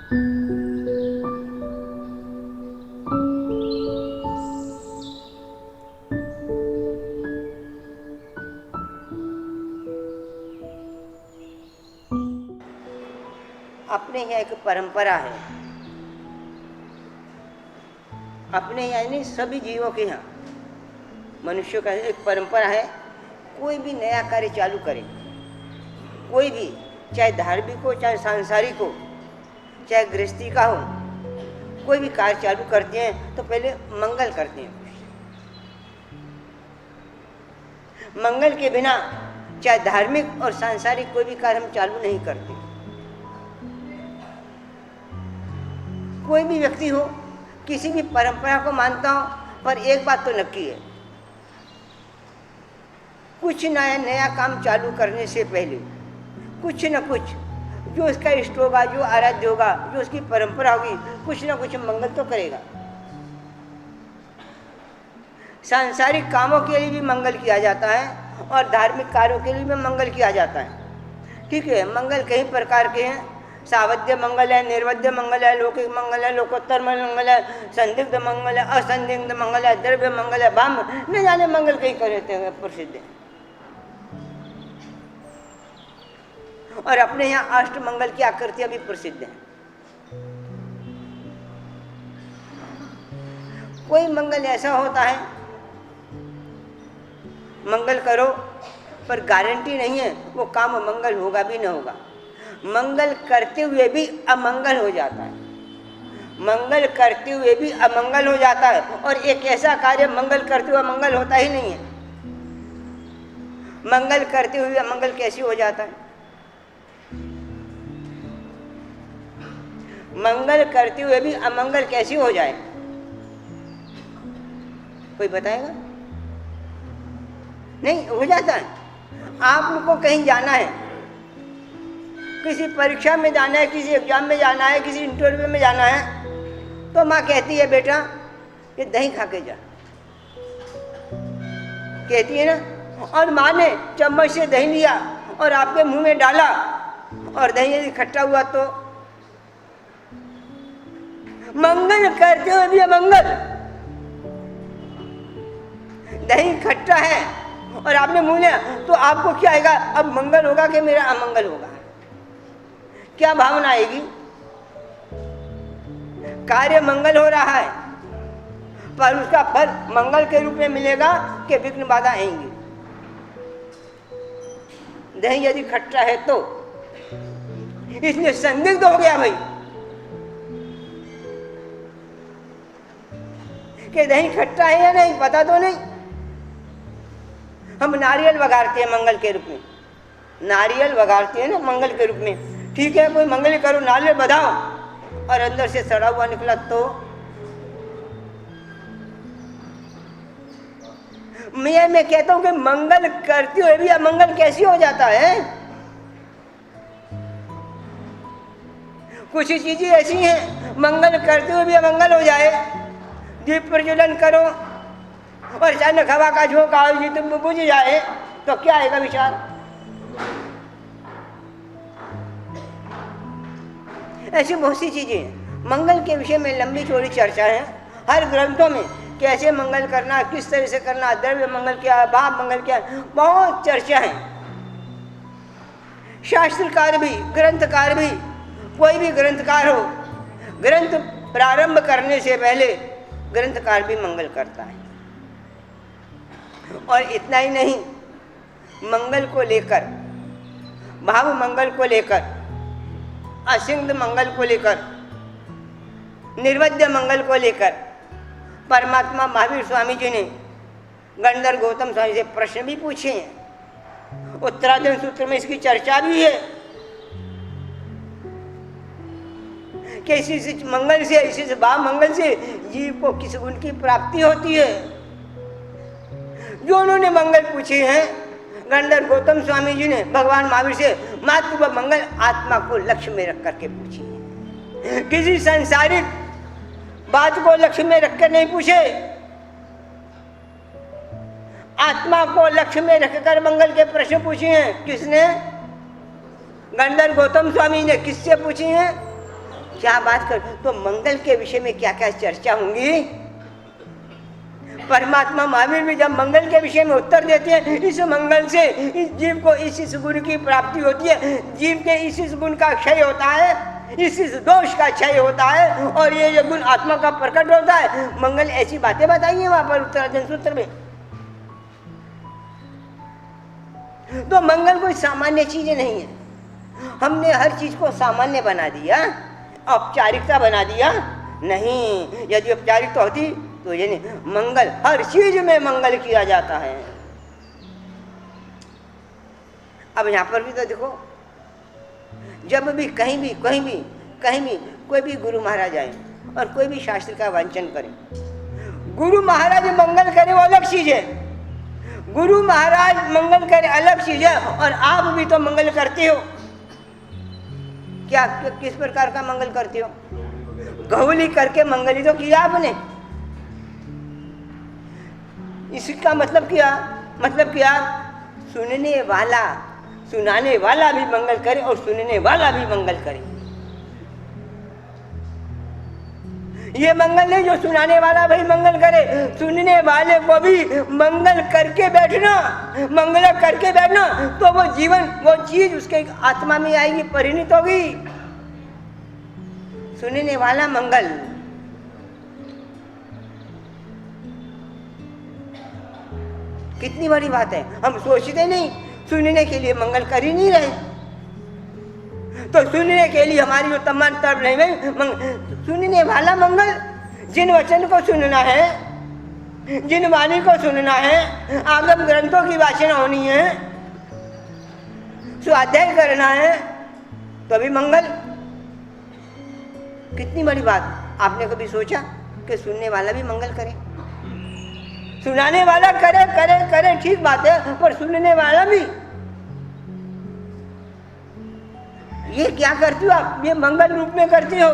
अपने यहाँ एक परंपरा है, अपने यहाँ नहीं सभी जीवों के यहाँ, मनुष्यों का एक परंपरा है। कोई भी नया कार्य चालू करे, कोई भी, चाहे धार्मिक हो, चाहे सांसारिक हो, चाहे गृहस्थी का हो, कोई भी कार्य चालू करते हैं तो पहले मंगल करते हैं। मंगल के बिना चाहे धार्मिक और सांसारिक कोई भी कार्य हम चालू नहीं करते। कोई भी व्यक्ति हो, किसी भी परंपरा को मानता हो, पर एक बात तो नक्की है, कुछ नया काम चालू करने से पहले कुछ न कुछ जो उसका इष्ट होगा, जो आराध्य होगा, जो उसकी परंपरा होगी, कुछ न कुछ मंगल तो करेगा। सांसारिक कामों के लिए भी मंगल किया जाता है और धार्मिक कार्यों के लिए भी मंगल किया जाता है। ठीक है, मंगल कई प्रकार के हैं। सावध्य मंगल है, निर्वध्य मंगल है, लौकिक मंगल है, लोकोत्तर मंगल है, संदिग्ध मंगल है, असंदिग्ध मंगल है, द्रव्य मंगल है, भाम न जाने मंगल कई करते हैं, प्रसिद्ध है। और अपने यहाँ अष्ट मंगल की आकृतियां भी प्रसिद्ध हैं। कोई मंगल ऐसा होता है, मंगल करो पर गारंटी नहीं है वो काम मंगल होगा भी न होगा। मंगल करते हुए भी अमंगल हो जाता है, मंगल करते हुए भी अमंगल हो जाता है। और एक ऐसा कार्य मंगल करते हुए अमंगल होता ही नहीं है। मंगल करते हुए अमंगल कैसे हो जाता है? मंगल करते हुए भी अमंगल कैसे हो जाए, कोई बताएगा? नहीं हो जाता है। आप लोग को कहीं जाना है, किसी परीक्षा में जाना है, किसी एग्जाम में जाना है, किसी इंटरव्यू में जाना है, तो माँ कहती है बेटा ये दही खा के जा, कहती है ना। और माँ ने चम्मच से दही लिया और आपके मुंह में डाला और दही यदि खट्टा हुआ तो मंगल करते हुए भी अमंगल। दही खट्टा है और आपने मुंह लिया तो आपको क्या आएगा? अब मंगल होगा कि मेरा अमंगल होगा? क्या भावना आएगी? कार्य मंगल हो रहा है पर उसका फल मंगल के रूप में मिलेगा कि विघ्न बाधा आएंगी। दही यदि खट्टा है तो इसलिए संदिग्ध हो गया भाई कि दही खट्टा है या नहीं, पता तो नहीं। हम नारियल बघारते हैं मंगल के रूप में, नारियल बघारते हैं ना मंगल के रूप में। ठीक है, कोई मंगल करो, नारियल बधाओ और अंदर से सड़ा हुआ निकला तो मैं कहता हूं कि मंगल करते हुए भी अमंगल कैसे हो जाता है? कुछ चीजें ऐसी हैं मंगल करते हुए भी अमंगल हो जाए। दीप प्रज्वलन करो और अचानक हवा का झोंका तुम बुझ जाए तो क्या आएगा विचार? ऐसी बहुत सी चीजें मंगल के विषय में लंबी चौड़ी चर्चा है हर ग्रंथों में। कैसे मंगल करना, किस तरह से करना, द्रव्य मंगल क्या, भाव मंगल क्या, बहुत चर्चा है। शास्त्रकार भी, ग्रंथकार भी, कोई भी ग्रंथकार हो, ग्रंथ प्रारंभ करने से पहले ग्रंथकार भी मंगल करता है। और इतना ही नहीं, मंगल को लेकर, भाव मंगल को लेकर, असिंध मंगल को लेकर, निर्वध्य मंगल को लेकर परमात्मा महावीर स्वामी जी ने गणधर गौतम स्वामी से प्रश्न भी पूछे हैं। उत्तराधन सूत्र में इसकी चर्चा भी है कि इसी मंगल से, इसी भाव मंगल से जीव को किस गुण की प्राप्ति होती है। जो उन्होंने मंगल पूछे हैं गणधर गौतम स्वामी जी ने भगवान महावीर से, मात्र वह मंगल आत्मा को लक्ष्य में रख करके पूछी है, किसी सांसारिक बात को लक्ष्य में रखकर नहीं पूछे। आत्मा को लक्ष्य में रखकर मंगल के प्रश्न पूछे हैं। किसने? गणधर गौतम स्वामी ने। किससे पूछी हैं? क्या बात कर, तो मंगल के विषय में क्या क्या चर्चा होंगी। परमात्मा महावीर भी जब मंगल के विषय में उत्तर देते हैं, इस मंगल से इस जीव को इस गुण की प्राप्ति होती है, जीव के इस गुण का क्षय होता है, इस दोष का क्षय होता है, और ये गुण आत्मा का प्रकट होता है। मंगल ऐसी बातें बताई है वहां पर उत्तरार्जुन सूत्र में। तो मंगल कोई सामान्य चीज नहीं है। हमने हर चीज को सामान्य बना दिया, औपचारिकता बना दिया। नहीं, यदि औपचारिकता होती तो ये नहीं, मंगल हर चीज में मंगल किया जाता है। अब यहां पर भी तो देखो, जब भी कहीं भी कोई भी गुरु महाराज आए और कोई भी शास्त्र का वांचन करे, गुरु महाराज मंगल करे वो अलग चीज है, गुरु महाराज मंगल करे अलग चीज है, और आप भी तो मंगल करते हो। क्या किस प्रकार का मंगल करते हो? गहुली करके मंगल ही तो किया आपने। इसका मतलब क्या, सुनने वाला सुनाने वाला भी मंगल करे और सुनने वाला भी मंगल करे। ये मंगल नहीं जो सुनाने वाला भाई मंगल करे, सुनने वाले को भी मंगल करके बैठना, मंगल करके बैठना, तो वो जीवन, वो चीज उसके आत्मा में आएगी, परिणित होगी। सुनने वाला मंगल, कितनी बड़ी बात है। हम सोचते नहीं, सुनने के लिए मंगल कर ही नहीं रहे, तो सुनने के लिए हमारी जो तमाम तर्क नहीं, सुनने वाला मंगल, जिन वचन को सुनना है, जिन वाणी को सुनना है, आगम ग्रंथों की वाचना होनी है, स्वाध्याय करना है, तो अभी मंगल। कितनी बड़ी बात। आपने कभी सोचा कि सुनने वाला भी मंगल करे? सुनाने वाला करे करे करे ठीक बात है, पर सुनने वाला भी, ये क्या करती हो आप? ये मंगल रूप में करती हो,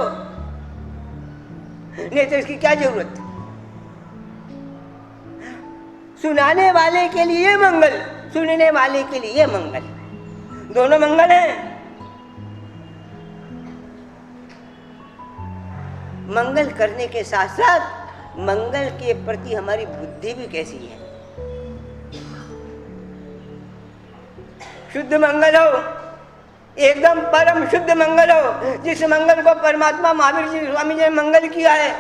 नहीं तो इसकी क्या जरूरत? सुनाने वाले के लिए मंगल, सुनने वाले के लिए मंगल, दोनों मंगल हैं। मंगल करने के साथ साथ मंगल के प्रति हमारी बुद्धि भी कैसी है। शुद्ध मंगल हो, एकदम परम शुद्ध मंगल हो, जिस मंगल को परमात्मा महावीर जी स्वामी जी ने मंगल किया है,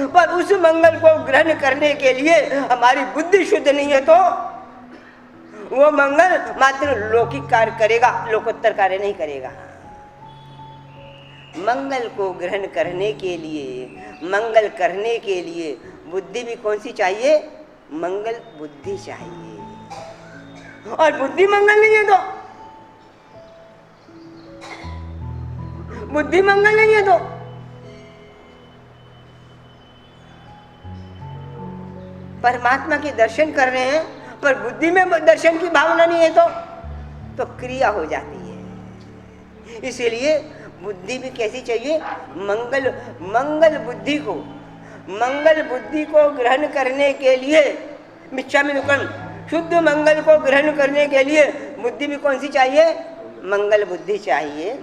पर उस मंगल को ग्रहण करने के लिए हमारी बुद्धि शुद्ध नहीं है, तो वो मंगल मात्र लौकिक कार्य करेगा, लोकोत्तर कार्य नहीं करेगा। मंगल को ग्रहण करने के लिए, मंगल करने के लिए बुद्धि भी कौन सी चाहिए? मंगल बुद्धि चाहिए, और बुद्धि मंगल नहीं है तो, बुद्धि मंगल नहीं है तो परमात्मा के दर्शन कर रहे हैं, पर बुद्धि में दर्शन की भावना नहीं है, तो क्रिया हो जाती है। इसीलिए बुद्धि भी कैसी चाहिए? मंगल बुद्धि को ग्रहण करने के लिए, मिच्छामिदुक्कड़म, शुद्ध मंगल को ग्रहण करने के लिए बुद्धि भी कौन सी चाहिए? मंगल बुद्धि चाहिए।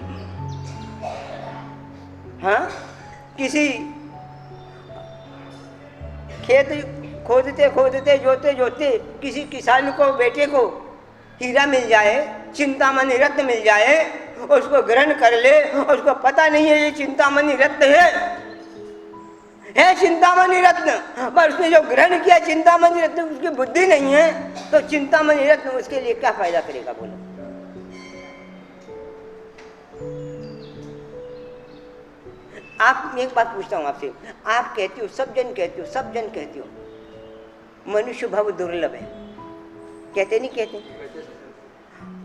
हाँ, किसी खेत खोदते जोते किसी किसान को, बेटे को हीरा मिल जाए, चिंतामणि रत्न मिल जाए, उसको ग्रहण कर ले, और उसको पता नहीं है ये चिंतामणि रत्न है चिंतामणि रत्न, पर उसने जो ग्रहण किया चिंतामणि रत्न, उसकी बुद्धि नहीं है, तो चिंतामणि रत्न उसके लिए क्या फायदा करेगा? बोलो। आप, एक बात पूछता हूँ आपसे, आप कहती हो, सब जन कहती हो मनुष्य भव दुर्लभ है, कहते नहीं कहते?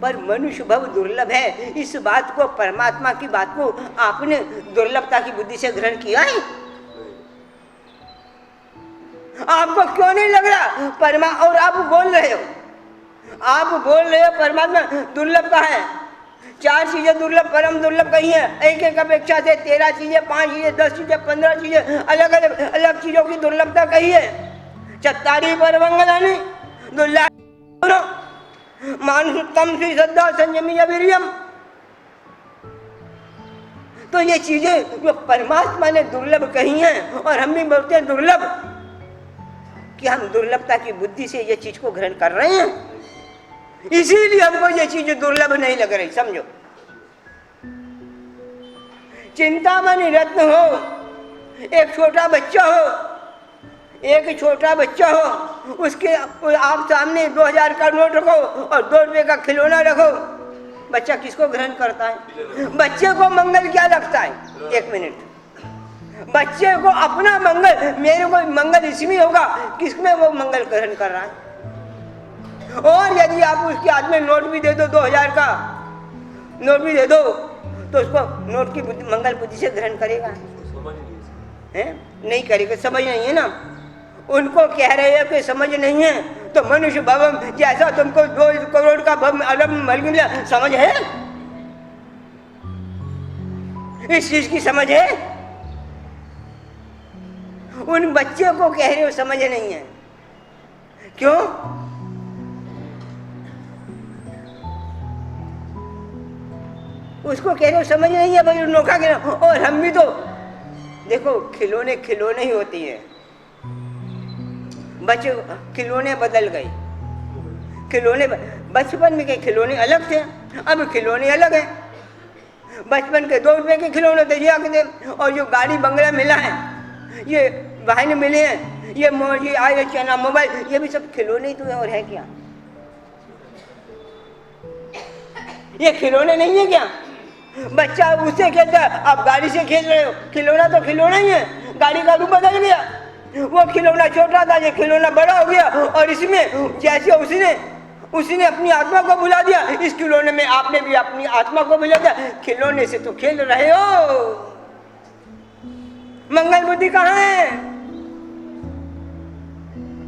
पर मनुष्य भव दुर्लभ है, इस बात को, परमात्मा की बात को आपने दुर्लभता की बुद्धि से ग्रहण किया है? आपको क्यों नहीं लग रहा और आप बोल रहे हो परमात्मा दुर्लभ का है। 4 चीजें दुर्लभ, परम दुर्लभ कही है, एक अपेक्षा से 13 चीजें, 5 चीजें, 10 चीजें, 15 चीजें, अलग चीजों की दुर्लभता कही है। चत्तारी पर मंगलानि दुर्लभ मानुषोत्तम श्री श्रद्धा संयमी वीर्यम। तो ये चीजें जो परमात्मा ने दुर्लभ कही हैं और हम भी बोलते हैं दुर्लभ, कि हम दुर्लभता की बुद्धि से ये चीज को ग्रहण कर रहे हैं, इसीलिए हमको ये चीज दुर्लभ नहीं लग रही। समझो, चिंतामणि रत्न हो, एक छोटा बच्चा हो, उसके आप सामने 2000 का नोट रखो और 2 रुपये का खिलौना रखो, बच्चा किसको ग्रहण करता है? बच्चे को मंगल क्या लगता है? 1 मिनट, बच्चे को अपना मंगल, मेरे को मंगल इसमें होगा, किसमें वो मंगल ग्रहण कर रहा है? और यदि आप उसके हाथ में नोट भी दे दो, 2000 का नोट भी दे दो, तो उसको नोट की बुद्धि, मंगल बुद्धि से ग्रहण करेगा? है नहीं करेगा, समझ नहीं है ना। उनको कह रहे हैं कि समझ नहीं है, तो मनुष्य भवम जैसा तुमको 2 करोड़ का भव अरब मिला, समझ है? इस चीज की समझ है? उन बच्चे को कह रहे हो समझ नहीं है, क्यों? उसको कह रहे हो समझ नहीं है भाई, नोखा के। और हम भी तो देखो, खिलौने ही होती है, बच्चे खिलौने बदल गए, खिलौने बचपन में के खिलौने अलग थे, अब खिलौने अलग है। बचपन के 2 रुपए के खिलौने थे, और जो गाड़ी बंगला मिला है, ये वाहन मिले हैं, ये आए चना मोबाइल, ये भी सब खिलौने ही तो है, और है क्या? ये खिलौने नहीं है क्या? बच्चा उससे खेलता है, आप गाड़ी से खेल रहे हो, खिलौना तो खिलौना ही है, गाड़ी का रूप बदल गया। वो खिलौना छोटा था, ये खिलौना बड़ा हो गया, और इसमें जैसे उसने अपनी आत्मा को बुला दिया, इस खिलौने में आपने भी अपनी आत्मा को बुला दिया। खिलौने से तो खेल रहे हो, मंगल बुद्धि कहाँ है?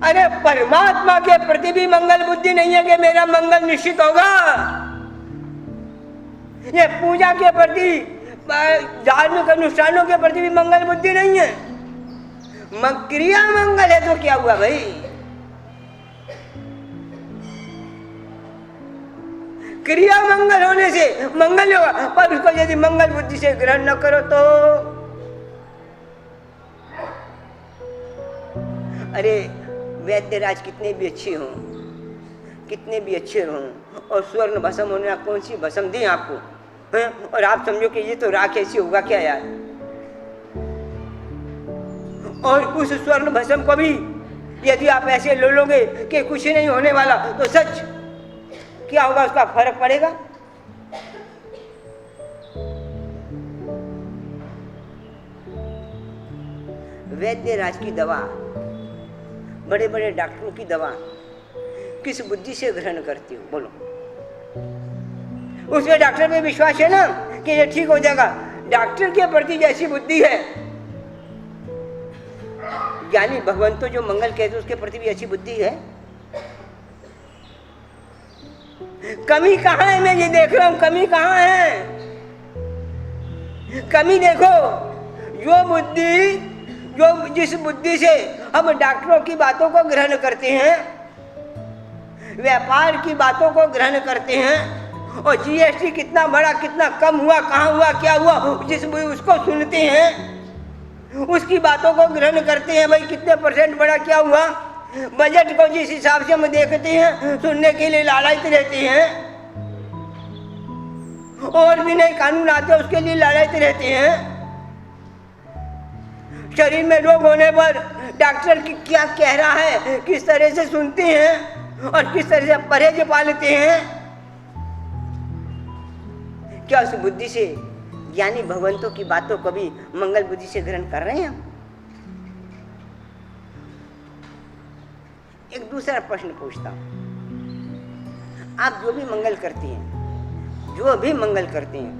अरे परमात्मा के प्रति भी मंगल बुद्धि नहीं है कि मेरा मंगल निश्चित होगा। ये पूजा के प्रति, धार्मिक अनुष्ठानों के प्रति भी मंगल बुद्धि नहीं है। क्रिया मंगल है तो क्या हुआ भाई? क्रिया मंगल होने से मंगल होगा, पर उसको यदि मंगल बुद्धि से ग्रहण न करो तो अरे वैद्यराज कितने भी अच्छे हों, कितने भी अच्छे हों, और स्वर्ण भस्म होने, कौन सी भस्म दी आपको है? और आप समझो कि ये तो राख ऐसी होगा क्या यार? और उस स्वर्ण भस्म को भी यदि आप ऐसे ले लोगे कि कुछ नहीं होने वाला, तो सच क्या होगा? उसका फर्क पड़ेगा? वैद्यराज की दवा, बड़े बड़े डॉक्टरों की दवा किस बुद्धि से ग्रहण करती हो? बोलो। उसमें डॉक्टर पे विश्वास है ना कि ये ठीक हो जाएगा। डॉक्टर के प्रति जैसी बुद्धि है, ज्ञानी भगवान तो जो मंगल कहते उसके प्रति भी ऐसी बुद्धि है। कमी कहाँ है? मैं ये देख रहा हूं, कमी कहाँ है? कमी देखो, जिस बुद्धि से हम डॉक्टरों की बातों को ग्रहण करते हैं, व्यापार की बातों को ग्रहण करते हैं, और जीएसटी कितना बड़ा कितना कम हुआ, कहाँ हुआ, क्या हुआ, उसको सुनते हैं, उसकी बातों को ग्रहण करते हैं, भाई कितने % बढ़ा, क्या हुआ। बजट को जिस हिसाब से हम देखते हैं, सुनने के लिए लालायित रहते हैं, और भी नए कानून आते उसके लिए लालायित रहते हैं। शरीर में रोग होने पर डॉक्टर की क्या कह रहा है, किस तरह से सुनते हैं और किस तरह से परहेज पालते हैं। क्या उस बुद्धि से ज्ञानी भगवंतों की बातों को भी मंगल बुद्धि से ग्रहण कर रहे हैं हम? एक दूसरा प्रश्न पूछता हूं, आप जो भी मंगल करती हैं,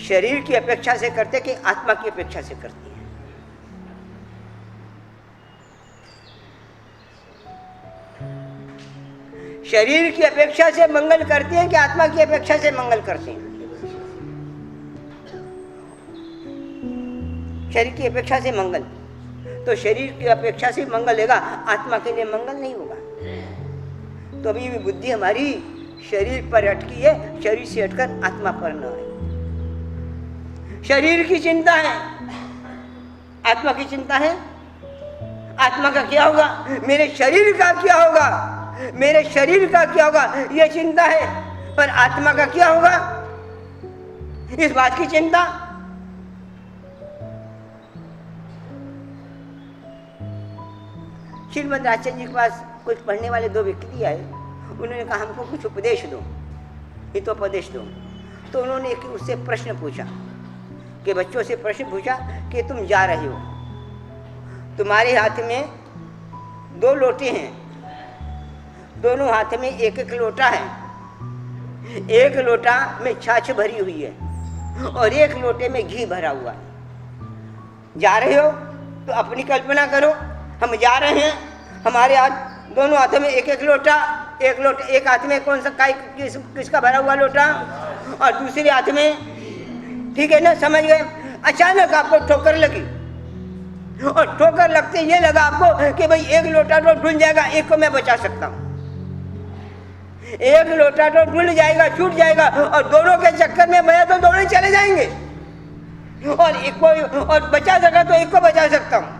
शरीर की अपेक्षा से करते कि आत्मा की अपेक्षा से करती हैं? शरीर की अपेक्षा से मंगल करती हैं कि आत्मा की अपेक्षा से मंगल करती हैं? शरीर की अपेक्षा से मंगल, तो शरीर की अपेक्षा से मंगल होगा, आत्मा के लिए मंगल नहीं होगा। तो अभी भी बुद्धि हमारी शरीर पर अटकी है, शरीर से हटकर आत्मा पर न है। शरीर की चिंता है, आत्मा की चिंता है। आत्मा का क्या होगा, मेरे शरीर का क्या होगा, मेरे शरीर का क्या होगा, यह चिंता है। पर आत्मा का क्या होगा, इस बात की चिंता। श्रीमद आचार्य जी के पास कुछ पढ़ने वाले दो व्यक्ति आए। उन्होंने कहा हमको कुछ उपदेश दो, हितोपदेश दो। तो उन्होंने एक उससे प्रश्न पूछा कि बच्चों से प्रश्न पूछा कि तुम जा रहे हो, तुम्हारे हाथ में दो लोटे हैं, दोनों हाथ में एक एक लोटा है। एक लोटा में छाछ भरी हुई है और एक लोटे में घी भरा हुआ है। जा रहे हो तो अपनी कल्पना करो, हम जा रहे हैं, हमारे हाथ दोनों हाथों में एक एक लोटा, एक हाथ में कौन सा किसका भरा हुआ लोटा और दूसरे हाथ में, ठीक है ना, समझ गए। अचानक आपको ठोकर लगी और ठोकर लगते ये लगा आपको कि भाई एक लोटा तो डुल जाएगा, एक को मैं बचा सकता हूँ। एक लोटा तो डुल जाएगा, छूट जाएगा और दोनों के चक्कर में मैं तो दोनों चले जाएंगे और एक को और बचा सका तो एक को बचा सकता हूँ।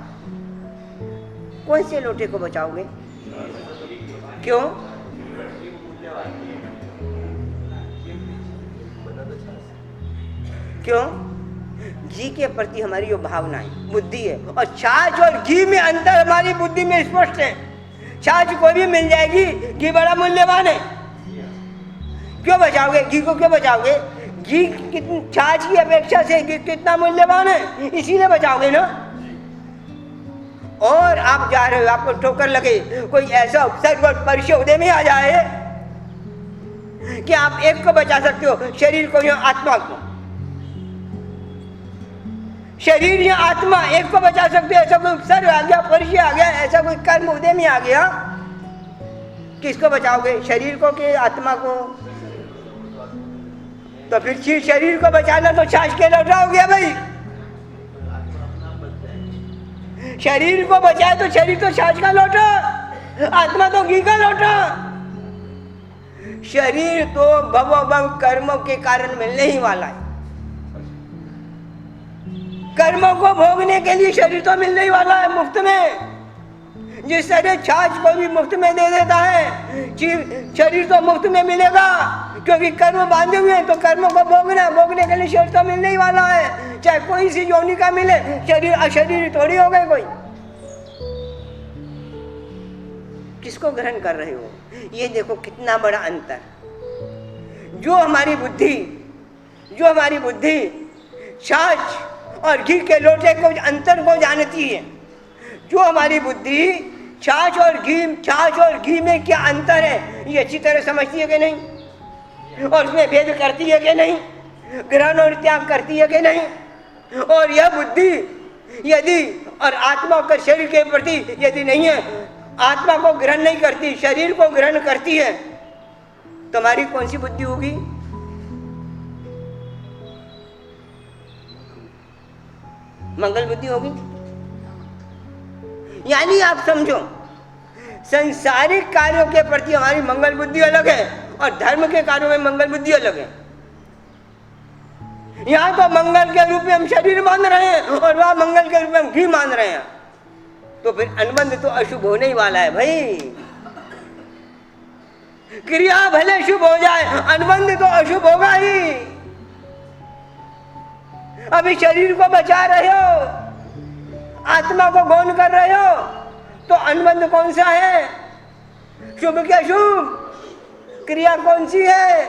कौन से लोटे को बचाओगे? क्यों? क्यों? घी के प्रति हमारी जो भावना है, बुद्धि है, और छाछ और घी में अंतर हमारी बुद्धि में स्पष्ट है। छाछ कोई भी मिल जाएगी, घी बड़ा मूल्यवान है। क्यों बचाओगे घी को? क्यों बचाओगे? घी छाछ की अपेक्षा से घी कितना मूल्यवान है, इसीलिए बचाओगे ना। और आप जा रहे हो, आपको ठोकर लगे, कोई ऐसा उपसर्ग और परिचय उदय में आ जाए कि आप एक को बचा सकते हो, शरीर को या आत्मा को। शरीर या आत्मा एक को बचा सकते हो, ऐसा कोई उपसर्ग आ गया, परिचय आ गया, ऐसा कोई कर्म उदय में आ गया, किसको बचाओगे? शरीर को कि आत्मा को? तो फिर शरीर को बचाना तो छाछ के लोटा हो गया भाई। शरीर को बचाए तो शरीर तो छाछ का लोटा, आत्मा तो घी का लोटा। शरीर तो भव कर्मों के कारण मिलने ही वाला है। कर्मों को भोगने के लिए शरीर तो मिलने ही वाला है मुफ्त में। जिस तरह छाछ को भी मुफ्त में दे देता है, शरीर तो मुफ्त में मिलेगा, क्योंकि कर्म बांधे हुए हैं। तो कर्मों को भोगने के लिए शरीर तो मिलने ही वाला है, चाहे कोई सी योनि का मिले। शरीर अशरीर थोड़ी हो गए कोई। किसको ग्रहण कर रहे हो? ये देखो कितना बड़ा अंतर। जो हमारी बुद्धि छाछ और घी के लोटे को अंतर को जानती है, जो हमारी बुद्धि छाछ और घी में क्या अंतर है ये अच्छी तरह समझती है कि नहीं, और उसमें भेद करती है कि नहीं, ग्रहण और त्याग करती है कि नहीं। और यह बुद्धि यदि और आत्मा का शरीर के प्रति यदि नहीं है, आत्मा को ग्रहण नहीं करती, शरीर को ग्रहण करती है, तो हमारी कौन सी बुद्धि होगी? मंगल बुद्धि होगी। यानी आप समझो, संसारिक कार्यों के प्रति हमारी मंगल बुद्धि अलग है और धर्म के कार्यों में मंगल बुद्धि अलग है। यहाँ तो मंगल के रूप में हम शरीर मान रहे हैं और वहां मंगल के रूप में हम घी मान रहे हैं, तो फिर अनुबंध तो अशुभ होने ही वाला है भाई। क्रिया भले शुभ हो जाए, अनुबंध तो अशुभ होगा ही। अभी शरीर को बचा रहे हो, आत्मा को गौण कर रहे हो, तो अनुबंध कौन सा है? शुभ क्या शुभ? क्रिया कौन सी है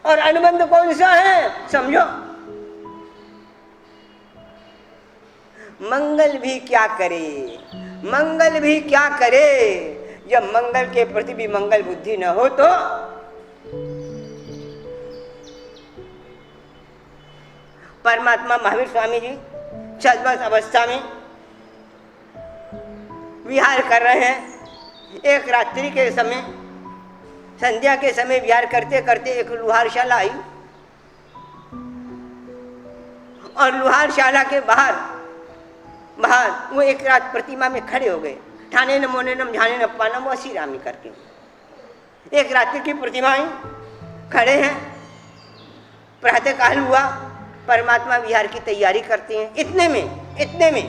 और अनुबंध कौन सा है? समझो। मंगल भी क्या करे, जब मंगल के प्रति भी मंगल बुद्धि न हो तो परमात्मा महावीर स्वामी जी छद्मस अवस्था में विहार कर रहे हैं। एक रात्रि के समय, संध्या के समय विहार करते करते एक लुहारशाला आई और लुहारशाला के बाहर वो एक रात प्रतिमा में खड़े हो गए। ठाने न मोने नम झाने न पानम वसी रामी करके एक रात्रि की प्रतिमा आई, खड़े हैं। प्रातः काल हुआ, परमात्मा विहार की तैयारी करते हैं। इतने में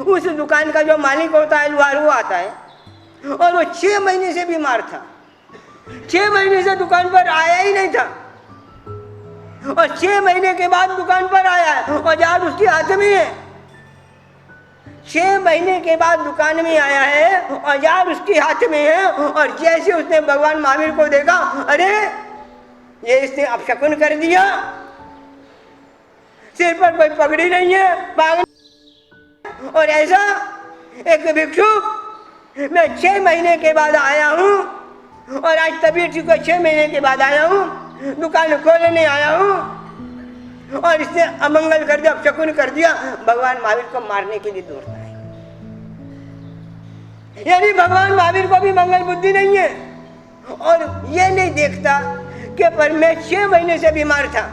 उस दुकान का जो मालिक होता है लुहार, वो आता है और वो 6 महीने से बीमार था। 6 महीने से दुकान पर आया ही नहीं था और 6 महीने के बाद दुकान पर आया है, औजार उसके हाथ में है। 6 महीने के बाद दुकान में आया है, औजार उसके हाथ में है, और जैसे उसने भगवान महावीर को देखा, अरे ये इसने अपशकुन कर दिया, सिर पर कोई पगड़ी नहीं है, और ऐसा एक भिक्षुक, मैं 6 महीने के बाद आया हूँ और आज तबीयत ठीक है, 6 महीने के बाद आया हूँ, दुकान खोलने आया हूँ और इसने अमंगल कर दिया, अपशकुन कर दिया। भगवान महावीर को मारने के लिए दौड़ता है। यानी भगवान महावीर को भी मंगल बुद्धि नहीं है और ये नहीं देखता कि पर मैं 6 महीने से बीमार था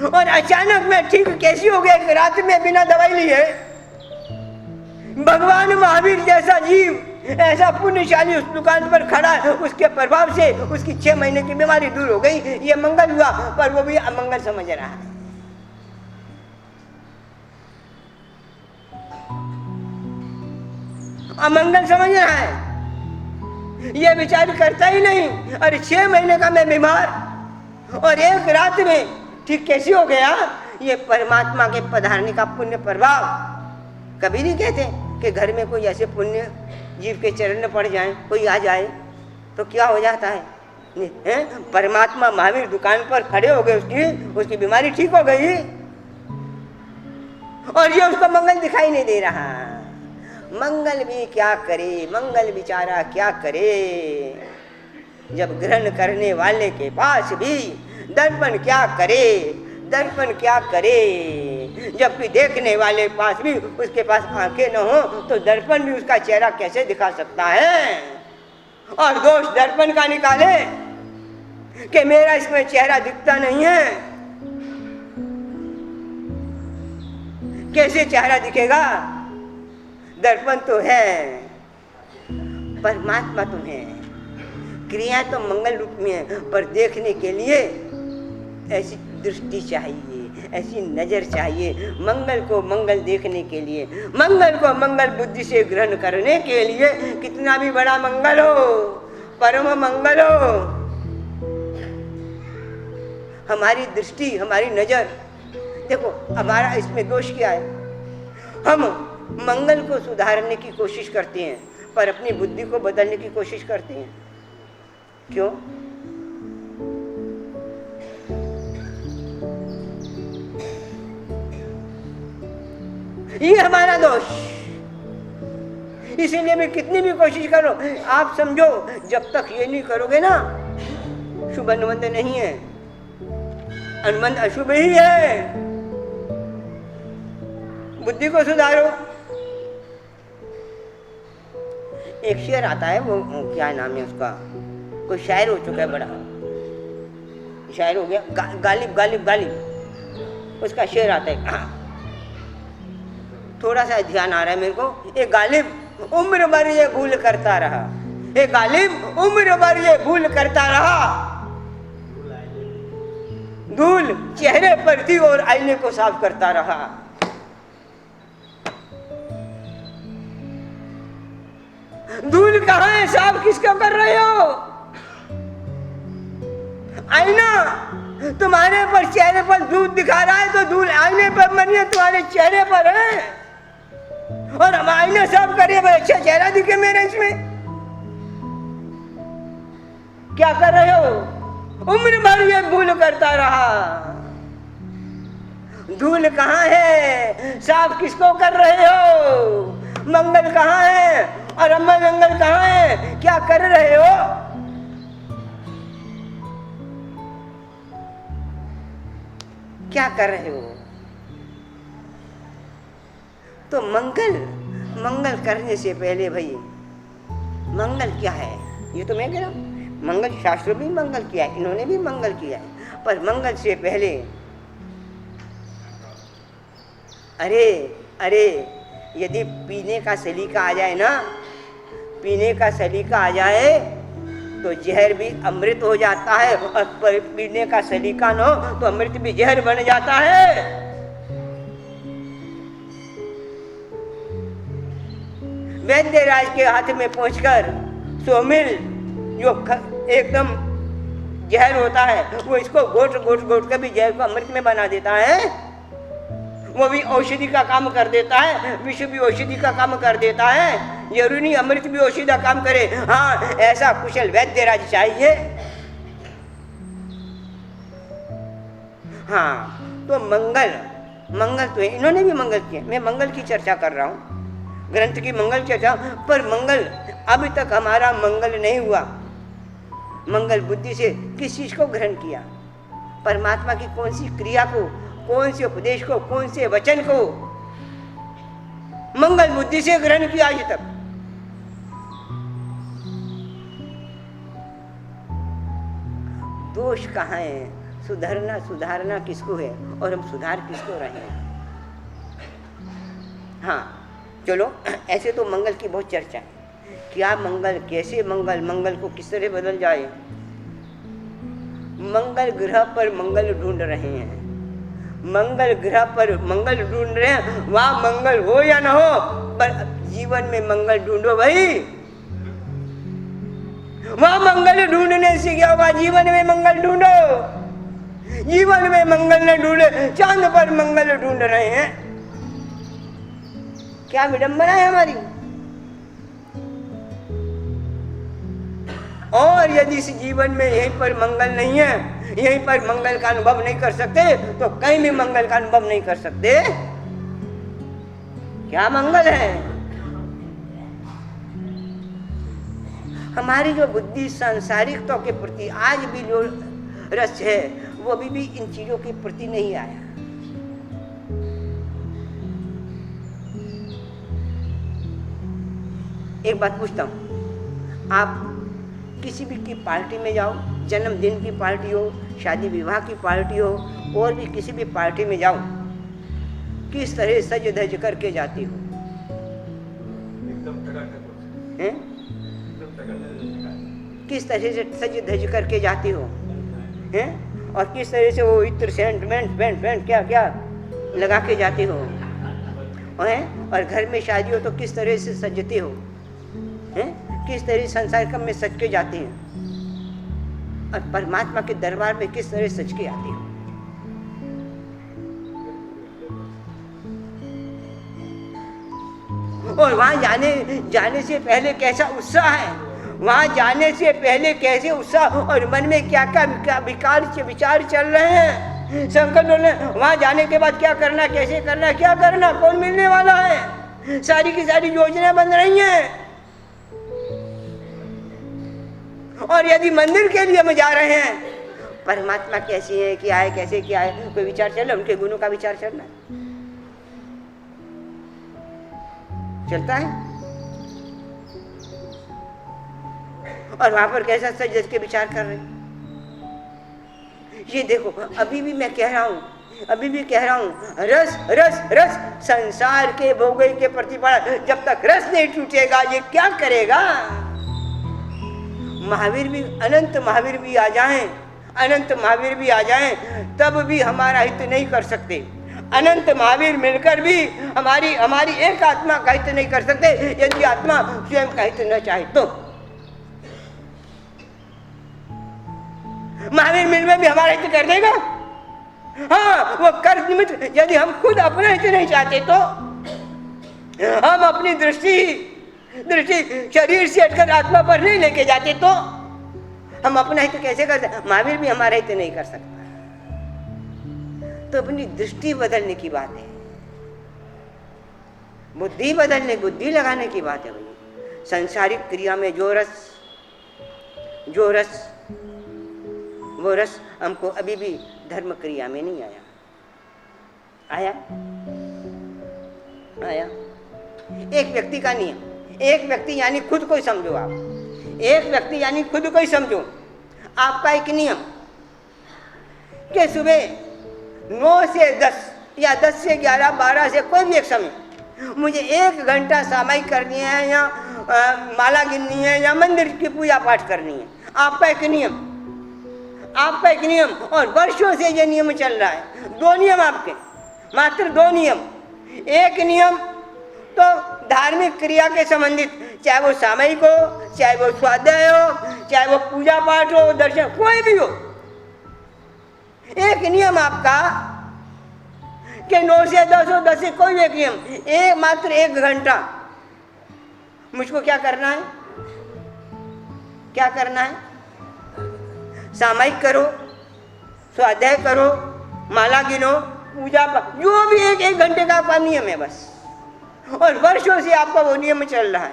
और अचानक मैं ठीक कैसी हो गया, एक रात में बिना दवाई लिए। भगवान महावीर जैसा जीव, ऐसा पुण्यशाली उस दुकान पर खड़ा है, उसके प्रभाव से उसकी 6 महीने की बीमारी दूर हो गई। ये मंगल हुआ, पर वो भी अमंगल समझ रहा है। अमंगल समझ रहा है, ये विचार करता ही नहीं। अरे 6 महीने का मैं बीमार और एक रात में ठीक कैसे हो गया। ये परमात्मा के पधारने का पुण्य प्रभाव। कभी नहीं कहते कि घर में कोई ऐसे पुण्य जीव के चरण में पड़ जाए, कोई आ जाए तो क्या हो जाता है, परमात्मा महावीर दुकान पर खड़े हो गए, उसकी बीमारी ठीक हो गई और ये उसको मंगल दिखाई नहीं दे रहा। मंगल भी क्या करे, मंगल बेचारा क्या करे, जब ग्रहण करने वाले के पास भी दर्पण क्या करे, दर्पण क्या करे, जबकि देखने वाले पास भी, उसके पास आंखें न हो तो दर्पण भी उसका चेहरा कैसे दिखा सकता है। और दोष दर्पण का निकाले कि मेरा इसमें चेहरा दिखता नहीं है, कैसे चेहरा दिखेगा। दर्पण तो है, परमात्मा तो है, क्रिया तो मंगल रूप में है, पर देखने के लिए ऐसी दृष्टि चाहिए, ऐसी नजर चाहिए। मंगल को मंगल देखने के लिए, मंगल को मंगल बुद्धि से ग्रहण करने के लिए, कितना भी बड़ा मंगल हो, परम मंगल हो, हमारी दृष्टि, हमारी नजर, देखो हमारा इसमें दोष क्या है। हम मंगल को सुधारने की कोशिश करते हैं पर अपनी बुद्धि को बदलने की कोशिश करते हैं। क्यों? ये हमारा दोष। इसीलिए भी कितनी भी कोशिश करो, आप समझो जब तक ये नहीं करोगे ना, शुभ अनुबंध नहीं है, अनुबंध अशुभ ही है। बुद्धि को सुधारो। एक शेर आता है, वो क्या नाम है उसका, कोई शायर हो चुका है, बड़ा शायर हो गया, गालिब गालिब गालिब, उसका शेर आता है, थोड़ा सा ध्यान आ रहा है मेरे को। ये गालिब उम्र भर ये भूल करता रहा, ये गालिब उम्र भर ये भूल करता रहा, धूल चेहरे पर थी और आईने को साफ करता रहा। धूल कहाँ है, साफ किसका कर रहे हो? आईना तुम्हारे पर, चेहरे पर धूल दिखा रहा है तो धूल आईने पर नहीं है, तुम्हारे चेहरे पर है। और हम आईना साफ करिए भाई, अच्छा चेहरा दिखे मेरे इसमें। क्या कर रहे हो? उम्र भर ये भूल करता रहा। धूल कहाँ है, साफ किसको कर रहे हो? मंगल कहाँ है और अमंगल कहाँ है? क्या कर रहे हो? क्या कर रहे हो? तो मंगल करने से पहले भाई, मंगल क्या है ये तो मैं कह रहा हूं। मंगल शास्त्रों भी मंगल किया है, इन्होंने भी मंगल किया है, पर मंगल से पहले अरे यदि पीने का सलीका आ जाए ना, पीने का सलीका आ जाए तो जहर भी अमृत हो जाता है, और पीने का सलीका न हो तो अमृत भी जहर बन जाता है। वैद्यराज के हाथ में पहुंचकर सोमिल जो एकदम जहर होता है, वो इसको घोट घोट घोट कर भी जहर को अमृत में बना देता है। वो भी औषधि का काम कर देता है, विष भी औषधि का काम कर देता है। जरूरी नहीं अमृत भी औषधि का काम करे। हाँ, ऐसा कुशल वैद्यराज चाहिए। हाँ, तो मंगल तो है, इन्होंने भी मंगल किया। मैं मंगल की चर्चा कर रहा हूँ, ग्रंथ की मंगल चर्चा। पर मंगल अभी तक हमारा मंगल नहीं हुआ। मंगल बुद्धि से किस चीज को ग्रहण किया? परमात्मा की कौन सी क्रिया को, कौन से उपदेश को, कौन से वचन को मंगल बुद्धि से ग्रहण किया आज तक? दोष कहाँ है? सुधारना किसको है और हम सुधार किसको रहे हैं? हाँ चलो, ऐसे तो मंगल की बहुत चर्चा है। क्या मंगल, कैसे मंगल को किस तरह बदल जाए? मंगल ग्रह पर मंगल ढूंढ रहे हैं, मंगल ग्रह पर मंगल ढूंढ रहे हैं। वहां मंगल हो या ना हो, पर जीवन में मंगल ढूंढो भाई। वहां मंगल ढूंढने से क्या होगा? जीवन में मंगल ढूंढो। जीवन में मंगल न ढूंढे, चांद पर मंगल ढूंढ रहे हैं। क्या विडंबना है हमारी। और यदि इस जीवन में यहीं पर मंगल नहीं है, यहीं पर मंगल का अनुभव नहीं कर सकते, तो कहीं भी मंगल का अनुभव नहीं कर सकते। क्या मंगल है? हमारी जो बुद्धि सांसारिकता के प्रति आज भी जो रस है, वो अभी भी इन चीजों के प्रति नहीं आया। एक बात पूछता हूं, आप किसी भी की पार्टी में जाओ, जन्मदिन की पार्टी हो, शादी विवाह की पार्टी हो, और भी किसी भी पार्टी में जाओ, किस तरह सज धज करके जाती हो? किस तरह से सज धज करके जाती हो हैं? और किस तरह से वो इत्र सेंट क्या क्या लगा के जाती हो हैं? और घर में शादी हो तो किस तरह से सजते हो हैं? किस तरह संसार कम में सज के जाते हैं, और परमात्मा के दरबार में किस तरह सज के आते हो? और वहां जाने से पहले कैसा उत्साह है, वहां जाने से पहले कैसे उत्साह, और मन में क्या क्या विचार चल रहे हैं, संकल्प। वहां जाने के बाद क्या करना, कैसे करना, क्या करना, कौन मिलने वाला है, सारी की सारी योजना बन रही हैं। और यदि मंदिर के लिए हम जा रहे हैं, परमात्मा कैसी है, क्या है, कैसे क्या है, कोई विचार चल रहा है? उनके गुणों का विचार चल रहा है, चलता है। और वहां पर कैसा सज धज के विचार कर रहे हैं? ये देखो, अभी भी मैं कह रहा हूं, रस रस रस संसार के भोगे के प्रतिपा, जब तक रस नहीं टूटेगा ये क्या करेगा? अनंत महावीर भी आ जाएं, तब भी हमारा हित नहीं कर सकते। अनंत महावीर मिलकर भी हमारी एक आत्मा का हित नहीं कर सकते, यदि आत्मा स्वयं का हित न चाहे तो। महावीर मिलने भी हमारा हित कर देगा? हाँ, वो कर निमित्त। यदि हम खुद अपना हित नहीं चाहते तो हम अपनी दृष्टि शरीर से हटकर आत्मा पर नहीं लेके जाते, तो हम अपना हित कैसे कर सकते? महावीर भी हमारा हित नहीं कर सकता। तो अपनी दृष्टि बदलने की बात है, बुद्धि लगाने की बात है भाई। सांसारिक क्रिया में जो रस वो रस हमको अभी भी धर्म क्रिया में नहीं आया। एक व्यक्ति का नियम, एक व्यक्ति यानी खुद को ही समझो आप, एक व्यक्ति यानी खुद को ही समझो। आपका एक नियम कि सुबह 9 से 10 या 10 से 11, 12 से कोई भी एक समय मुझे 1 घंटा सामायिक करनी है, या माला गिननी है, या मंदिर की पूजा पाठ करनी है। आपका एक नियम, आपका एक नियम, और वर्षों से ये नियम चल रहा है। 2 नियम आपके, मात्र 2 नियम। एक नियम तो धार्मिक क्रिया के संबंधित, चाहे वो सामयिक हो, चाहे वो स्वाध्याय हो, चाहे वो पूजा पाठ हो, दर्शन, कोई भी हो। एक नियम आपका कि 9 से 10 हो, 10 से कोई भी एक नियम, मात्र 1 घंटा मुझको क्या करना है, क्या करना है? सामयिक करो, स्वाध्याय करो, माला गिनो, पूजा पाठ, जो भी एक घंटे का आपका नियम है बस। और वर्षों से आपका वो नियम चल रहा है।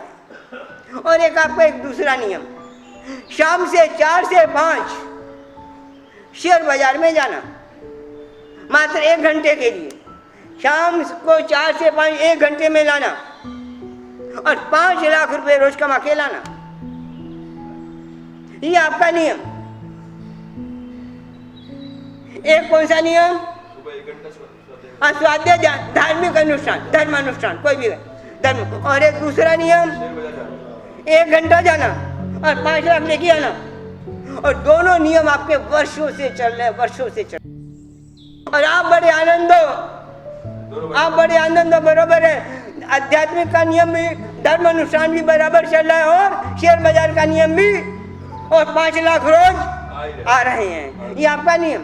और एक आपका एक दूसरा नियम, शाम से 4 से 5 शेयर बाजार में जाना, मात्र 1 घंटे के लिए। शाम को 4 से 5 1 घंटे में लाना और 5 लाख रुपए रोज कमा के लाना, ये आपका नियम। एक कौन सा नियम? हाँ, स्वाध्याय, धार्मिक अनुष्ठान, धर्म अनुष्ठान, कोई भी धर्म। और एक दूसरा नियम, 1 घंटा जाना और 5 लाख लेके आना। और दोनों नियम आपके वर्षों से चल रहे हैं, वर्षों से चल रहे। और आप बड़े आनंद हो, आप बड़े आनंद हो, बराबर है। आध्यात्मिक का नियम भी, धर्म अनुष्ठान भी बराबर चल रहा है, और शेयर बाजार का नियम भी, और 5 लाख रोज आ रहे हैं, ये आपका नियम।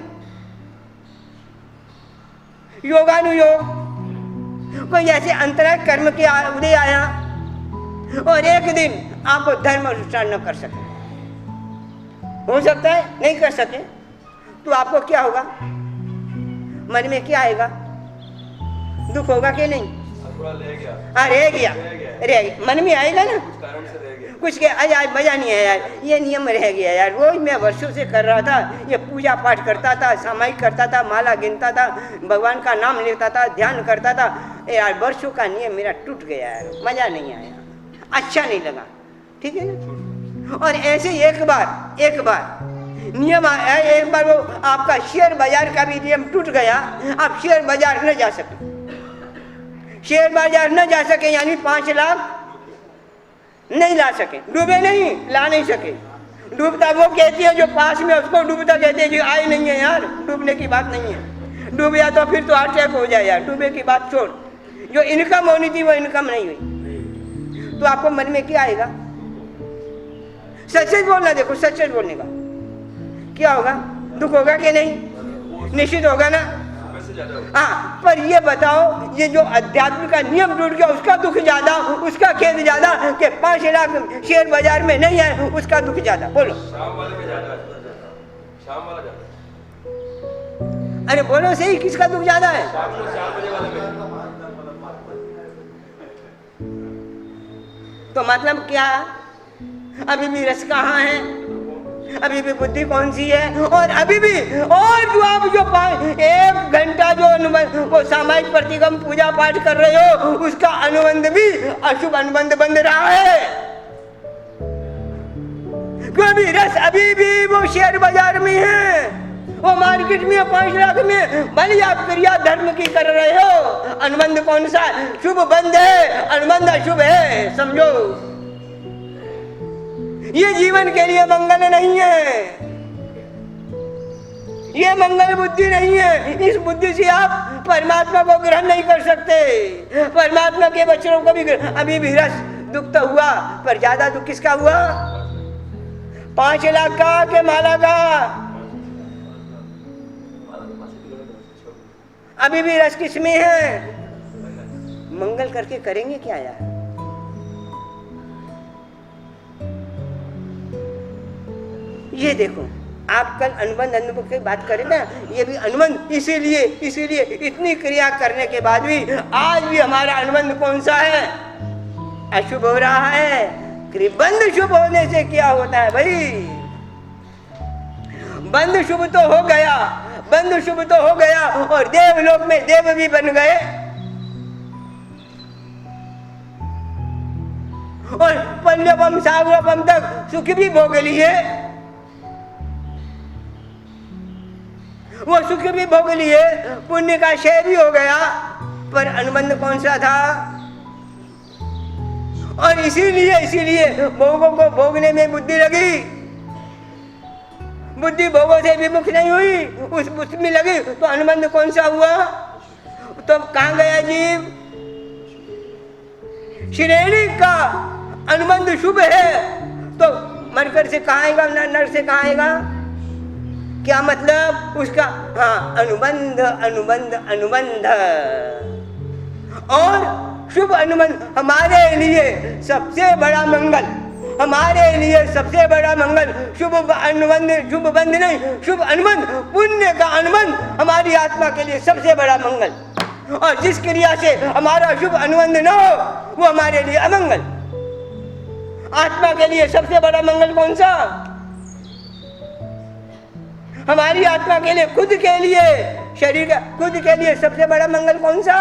योगानुयोग, कोई जैसे अंतराय कर्म के उदय आया और एक दिन आप धर्म अनुष्ठान न कर सके, हो सकता है नहीं कर सके, तो आपको क्या होगा? मन में क्या आएगा? दुख होगा कि नहीं? हाँ, रह गया, मन में आएगा ना, कुछ के आज मजा नहीं है यार, ये नियम रह गया यार, रोज मैं वर्षों से कर रहा था, ये पूजा पाठ करता था, सामायिक करता था, माला गिनता था, भगवान का नाम लेता था, ध्यान करता था, यार वर्षों का नियम मेरा टूट गया यार, मजा नहीं आया, अच्छा नहीं लगा, ठीक है ना। और ऐसे एक बार नियम आया, एक बार वो आपका शेयर बाजार का भी नियम टूट गया, आप शेयर बाजार न जा सके, शेयर बाजार न जा सके, यानी 5 लाख नहीं ला सके, डूबे नहीं, ला नहीं सके। डूबता वो कहती है जो पास में, उसको डूबता कहते हैं जो आए नहीं है यार, डूबने की बात नहीं है। डूब गया तो फिर तो हार्ट अटैक हो जाए यार, डूबे की बात छोड़, जो इनकम होनी थी वो इनकम नहीं हुई, तो आपको मन में क्या आएगा? सच सच बोलना, देखो सच सच बोलने का क्या होगा? दुख होगा कि नहीं? निश्चित होगा ना। हाँ, पर ये बताओ, ये जो अध्यात्म का नियम टूट गया उसका दुख ज्यादा, उसका खेद ज्यादा कि 5 लाख शेयर बाजार में नहीं है, उसका दुख ज्यादा? बोलो। शाम वाले में ज्यादा, शाम वाला ज्यादा। अरे बोलो सही, किसका दुख ज्यादा है? शाम बजे वाले में। तो मतलब क्या? अभी भी रस कहाँ है? अभी भी बुद्धि कौन सी है? और अभी भी, और जो आप जो 1 घंटा जो वो सामायिक प्रतिगम पूजा पाठ कर रहे हो, उसका अनुबंध भी अशुभ अनुबंध बन रहा है, क्योंकि रस अभी भी वो शेयर बाजार में है, वो मार्केट में 5 लाख में, भले आप क्रिया धर्म की कर रहे हो, अनुबंध कौन सा? शुभ बंध है, अनुबंध अशुभ है, समझो। ये जीवन के लिए मंगल नहीं है, ये मंगल बुद्धि नहीं है। इस बुद्धि से आप परमात्मा को ग्रहण नहीं कर सकते, परमात्मा के वचनों को भी। अभी भी रस दुख तो हुआ, पर ज्यादा दुख किसका हुआ? 5 लाख का के माला का? अभी भी रस किसमें है? मंगल करके करेंगे क्या यार? ये देखो, आप कल अनुबंध अनुभव की बात करें ना, ये भी अनुबंध, इसीलिए इतनी क्रिया करने के बाद भी आज भी हमारा अनुबंध कौन सा है? अशुभ हो रहा है। बंध शुभ होने से क्या होता है भाई? बंध शुभ तो हो गया, बंध शुभ तो हो गया, और देवलोक में देव भी बन गए, और पल्लवम सागरपम तक सुख भी भोग लिए, वो सुख भी भोग लिए, पुण्य का क्षय भी हो गया, पर अनुबंध कौन सा था? और इसीलिए भोगों को भोगने में बुद्धि लगी, बुद्धि भोगों से विमुख नहीं हुई, उसमें लगी तो अनुबंध कौन सा हुआ? तो कहाँ गया जीव? श्रेणी का अनुबंध शुभ है तो मरकर से कहाँ आएगा, नर से कहाँ आएगा? क्या मतलब उसका? हाँ, अनुबंध अनुबंध अनुबंध। और शुभ अनुबंध हमारे लिए सबसे बड़ा मंगल, हमारे लिए सबसे बड़ा मंगल शुभ अनुबंध, शुभ बंध नहीं, शुभ अनुबंध, पुण्य का अनुबंध हमारी आत्मा के लिए सबसे बड़ा मंगल। और जिस क्रिया से हमारा शुभ अनुबंध न हो वो हमारे लिए अमंगल। आत्मा के लिए सबसे बड़ा मंगल कौन सा? हमारी आत्मा के लिए, खुद के लिए, शरीर का खुद के लिए सबसे बड़ा मंगल कौन सा?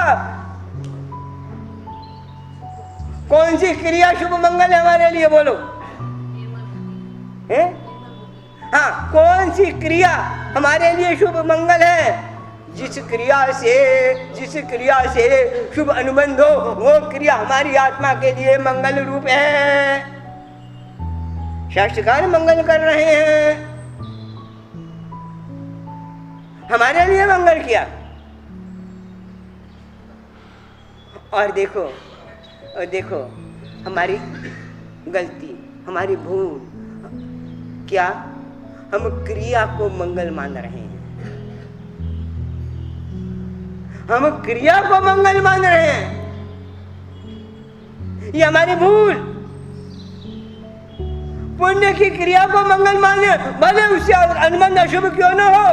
कौन सी क्रिया शुभ मंगल है हमारे लिए? बोलो है? हाँ, कौन सी क्रिया हमारे लिए शुभ मंगल है? जिस क्रिया से शुभ अनुबंध हो वो क्रिया हमारी आत्मा के लिए मंगल रूप है। शास्त्रकार मंगल कर रहे हैं, हमारे लिए मंगल किया। और देखो हमारी गलती, हमारी भूल, क्या हम क्रिया को मंगल मान रहे हैं? हम क्रिया को मंगल मान रहे हैं, ये हमारी भूल। पुण्य की क्रिया को मंगल माने, भले उससे अनुबंध अशुभ क्यों न हो,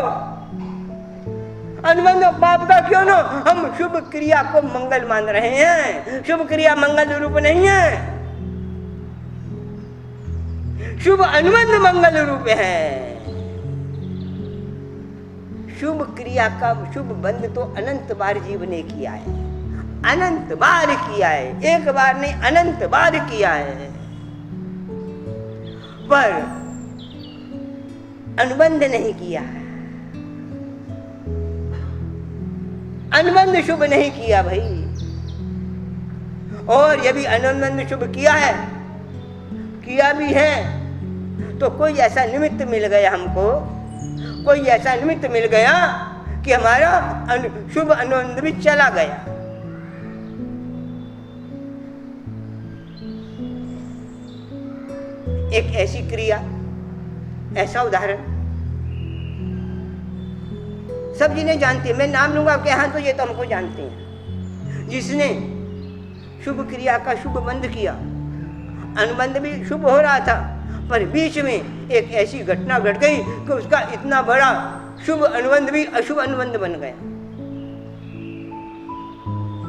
अनुबंध पाप का क्यों न हो, हम शुभ क्रिया को मंगल मान रहे हैं। शुभ क्रिया मंगल रूप नहीं है, शुभ अनुबंध मंगल रूप है। शुभ क्रिया का शुभ बंध तो अनंत बार जीव ने किया है, अनंत बार किया है, एक बार नहीं अनंत बार किया है, पर अनुबंध नहीं किया, अनुबंध शुभ नहीं किया भाई। और यदि अनुबंध शुभ किया है, किया भी है, तो कोई ऐसा निमित्त मिल गया हमको, कोई ऐसा निमित्त मिल गया कि हमारा शुभ अनुबंध भी चला गया। एक ऐसी क्रिया, ऐसा उदाहरण सब जिन्हें जानते हैं, मैं नाम लूंगा कि हाँ तो ये तो हमको जानते हैं, जिसने शुभ क्रिया का शुभ बंध किया, अनुबंध भी शुभ हो रहा था, पर बीच में एक ऐसी घटना घट गई कि उसका इतना बड़ा शुभ अनुबंध भी अशुभ अनुबंध बन गया।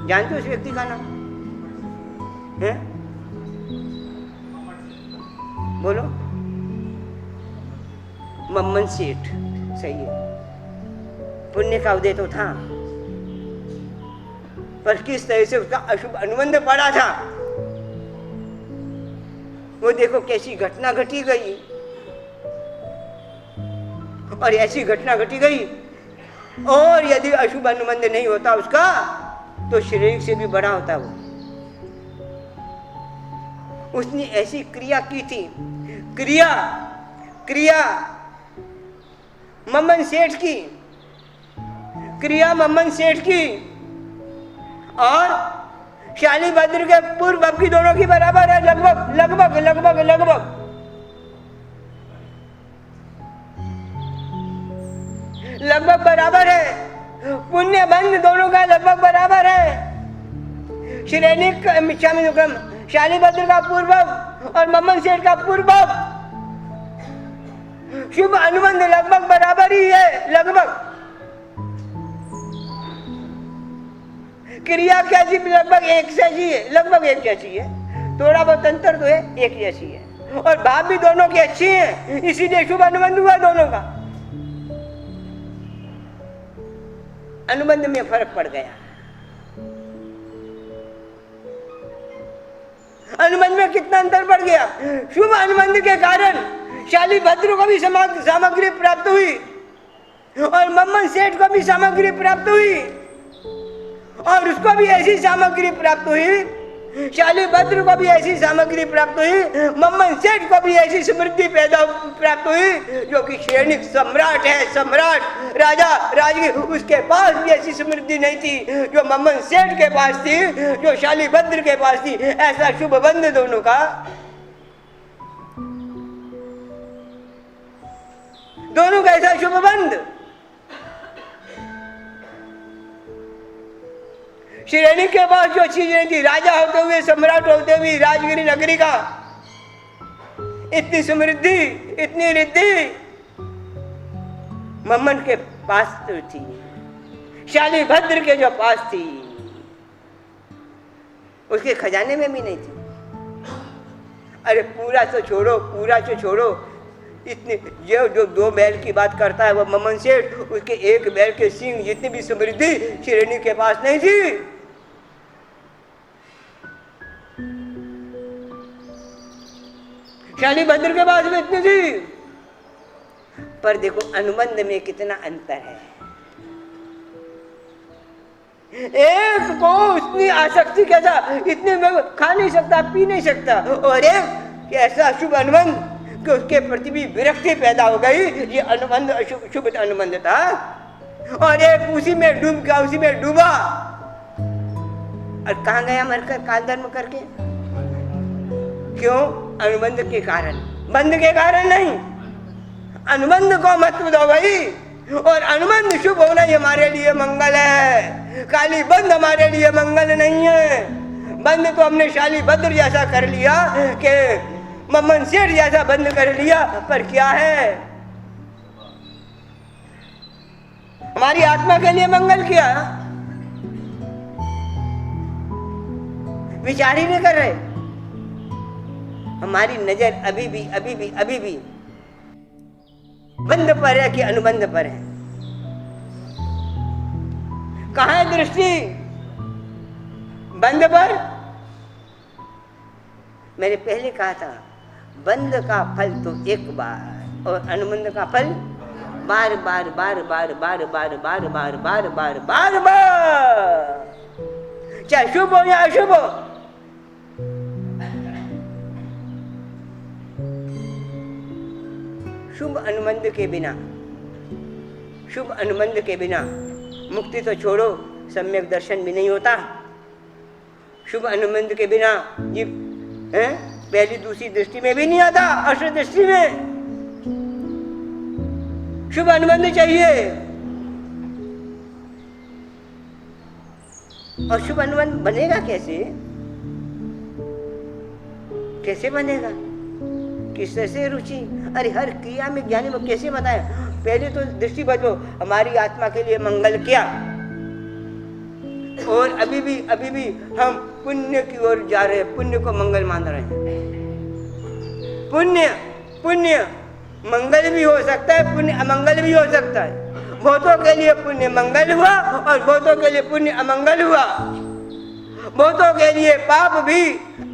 जानते हो उस व्यक्ति का नाम है? बोलो। मम्मन सेठ, सही है। पुण्य का उदय तो था, पर किस तरह से उसका अशुभ अनुबंध पड़ा था वो देखो कैसी घटना घटी गई। और ऐसी घटना घटी गई, और यदि अशुभ अनुबंध नहीं होता उसका तो शरीर से भी बड़ा होता वो। उसने ऐसी क्रिया की थी, क्रिया मम्मन सेठ की, क्रिया मम्मन सेठ की और शालीभद्र के पूर्व की दोनों की बराबर है, लगभग लगभग लगभग लगभग। लगभग बराबर है, पुण्य बंध दोनों का लगभग बराबर है। श्रेणी क्रम शालीभद्र का पूर्व और मम्मन सेठ का पूर्व, शुभ अनुबंध लगभग बराबर ही है, लगभग। क्रिया कैसी लगभग एक जैसी है, लगभग एक जैसी है, थोड़ा बहुत अंतर तो है, एक जैसी है। और भाव भी दोनों की अच्छी है, इसीलिए शुभ अनुबंध हुआ दोनों का। अनुबंध में फर्क पड़ गया, अनुबंध में कितना अंतर पड़ गया। शुभ अनुबंध के कारण शालीभद्र को भी सामग्री प्राप्त हुई और मम्मन सेठ को भी सामग्री प्राप्त हुई, और उसको भी ऐसी सामग्री प्राप्त हुई शालिभद्र को भी ऐसी सामग्री प्राप्त हुई, मम्मन सेठ को भी ऐसी समृद्धि पैदा प्राप्त हुई, जो कि सैनिक सम्राट है, सम्राट राजा राजगी, उसके पास भी ऐसी समृद्धि नहीं थी जो मम्मन सेठ के पास थी, जो शालिभद्र के पास थी। ऐसा शुभ बंध दोनों का, दोनों का ऐसा शुभ बंध। श्रेणी के पास जो चीज नहीं थी, राजा होते हुए, सम्राट होते हुए, राजगिरी नगरी का इतनी समृद्धि, इतनी रिद्धि मम्मन के पास तो थी, शालिभद्र के जो पास थी उसके खजाने में भी नहीं थी। अरे पूरा तो छोड़ो, पूरा तो छोड़ो, इतने जो 2 बैल की बात करता है वो मम्मन सेठ, उसके 1 बैल के सींग जितनी भी समृद्धि श्रेणी के पास नहीं थी। शालिभद्र के पास में इतनी थी, पर देखो अनुबंध में कितना अंतर है। एक को उतनी आसक्ति कैसा, इतनी खा नहीं सकता, पी नहीं सकता, और एक ऐसा शुभ अनुबंध कि उसके प्रति भी विरक्ति पैदा हो गई। ये अनुबंध शुभ अनुबंध था, और एक उसी में डूब गया, उसी में डूबा, और कहाँ गया मरकर काल धर्म करके? क्यों? अनुबंध के कारण, बंध के कारण नहीं। अनुबंध को महत्व दो भाई, और अनुबंध शुभ होना ही हमारे लिए मंगल है। काली बंध हमारे लिए मंगल नहीं है। बंध तो हमने शालिभद्र जैसा कर लिया कि मम्मन सेठ जैसा बंध कर लिया, पर क्या है? हमारी आत्मा के लिए मंगल क्या? विचार ही नहीं कर रहे। हमारी नजर अभी भी बंध पर है कि अनुबंध पर है? कहाँ है दृष्टि? बंध पर। मैंने पहले कहा था, बंध का फल तो एक बार, और अनुबंध का फल बार बार बार बार बार बार बार बार बार बार बार बार, चाहे शुभ हो या अशुभ हो। शुभ अनुबंध के बिना, शुभ अनुबंध के बिना मुक्ति तो छोड़ो, सम्यक दर्शन भी नहीं होता। शुभ अनुबंध के बिना जीव पहली दूसरी दृष्टि में भी नहीं आता, अष्ट दृष्टि में। शुभ अनुबंध चाहिए, और शुभ अनुबंध बनेगा कैसे? कैसे बनेगा? किससे रुचि? अरे हर क्रिया में ज्ञानी में कैसे बताए? पहले तो दृष्टि बदलो, हमारी आत्मा के लिए मंगल क्या, और अभी भी हम पुण्य की ओर जा रहे हैं, पुण्य को मंगल मान रहे हैं। पुण्य मंगल भी हो सकता है, पुण्य अमंगल भी हो सकता है। बहुतों के लिए पुण्य मंगल हुआ, और बहुतों के लिए पुण्य अमंगल हुआ। बहुतों के लिए पाप भी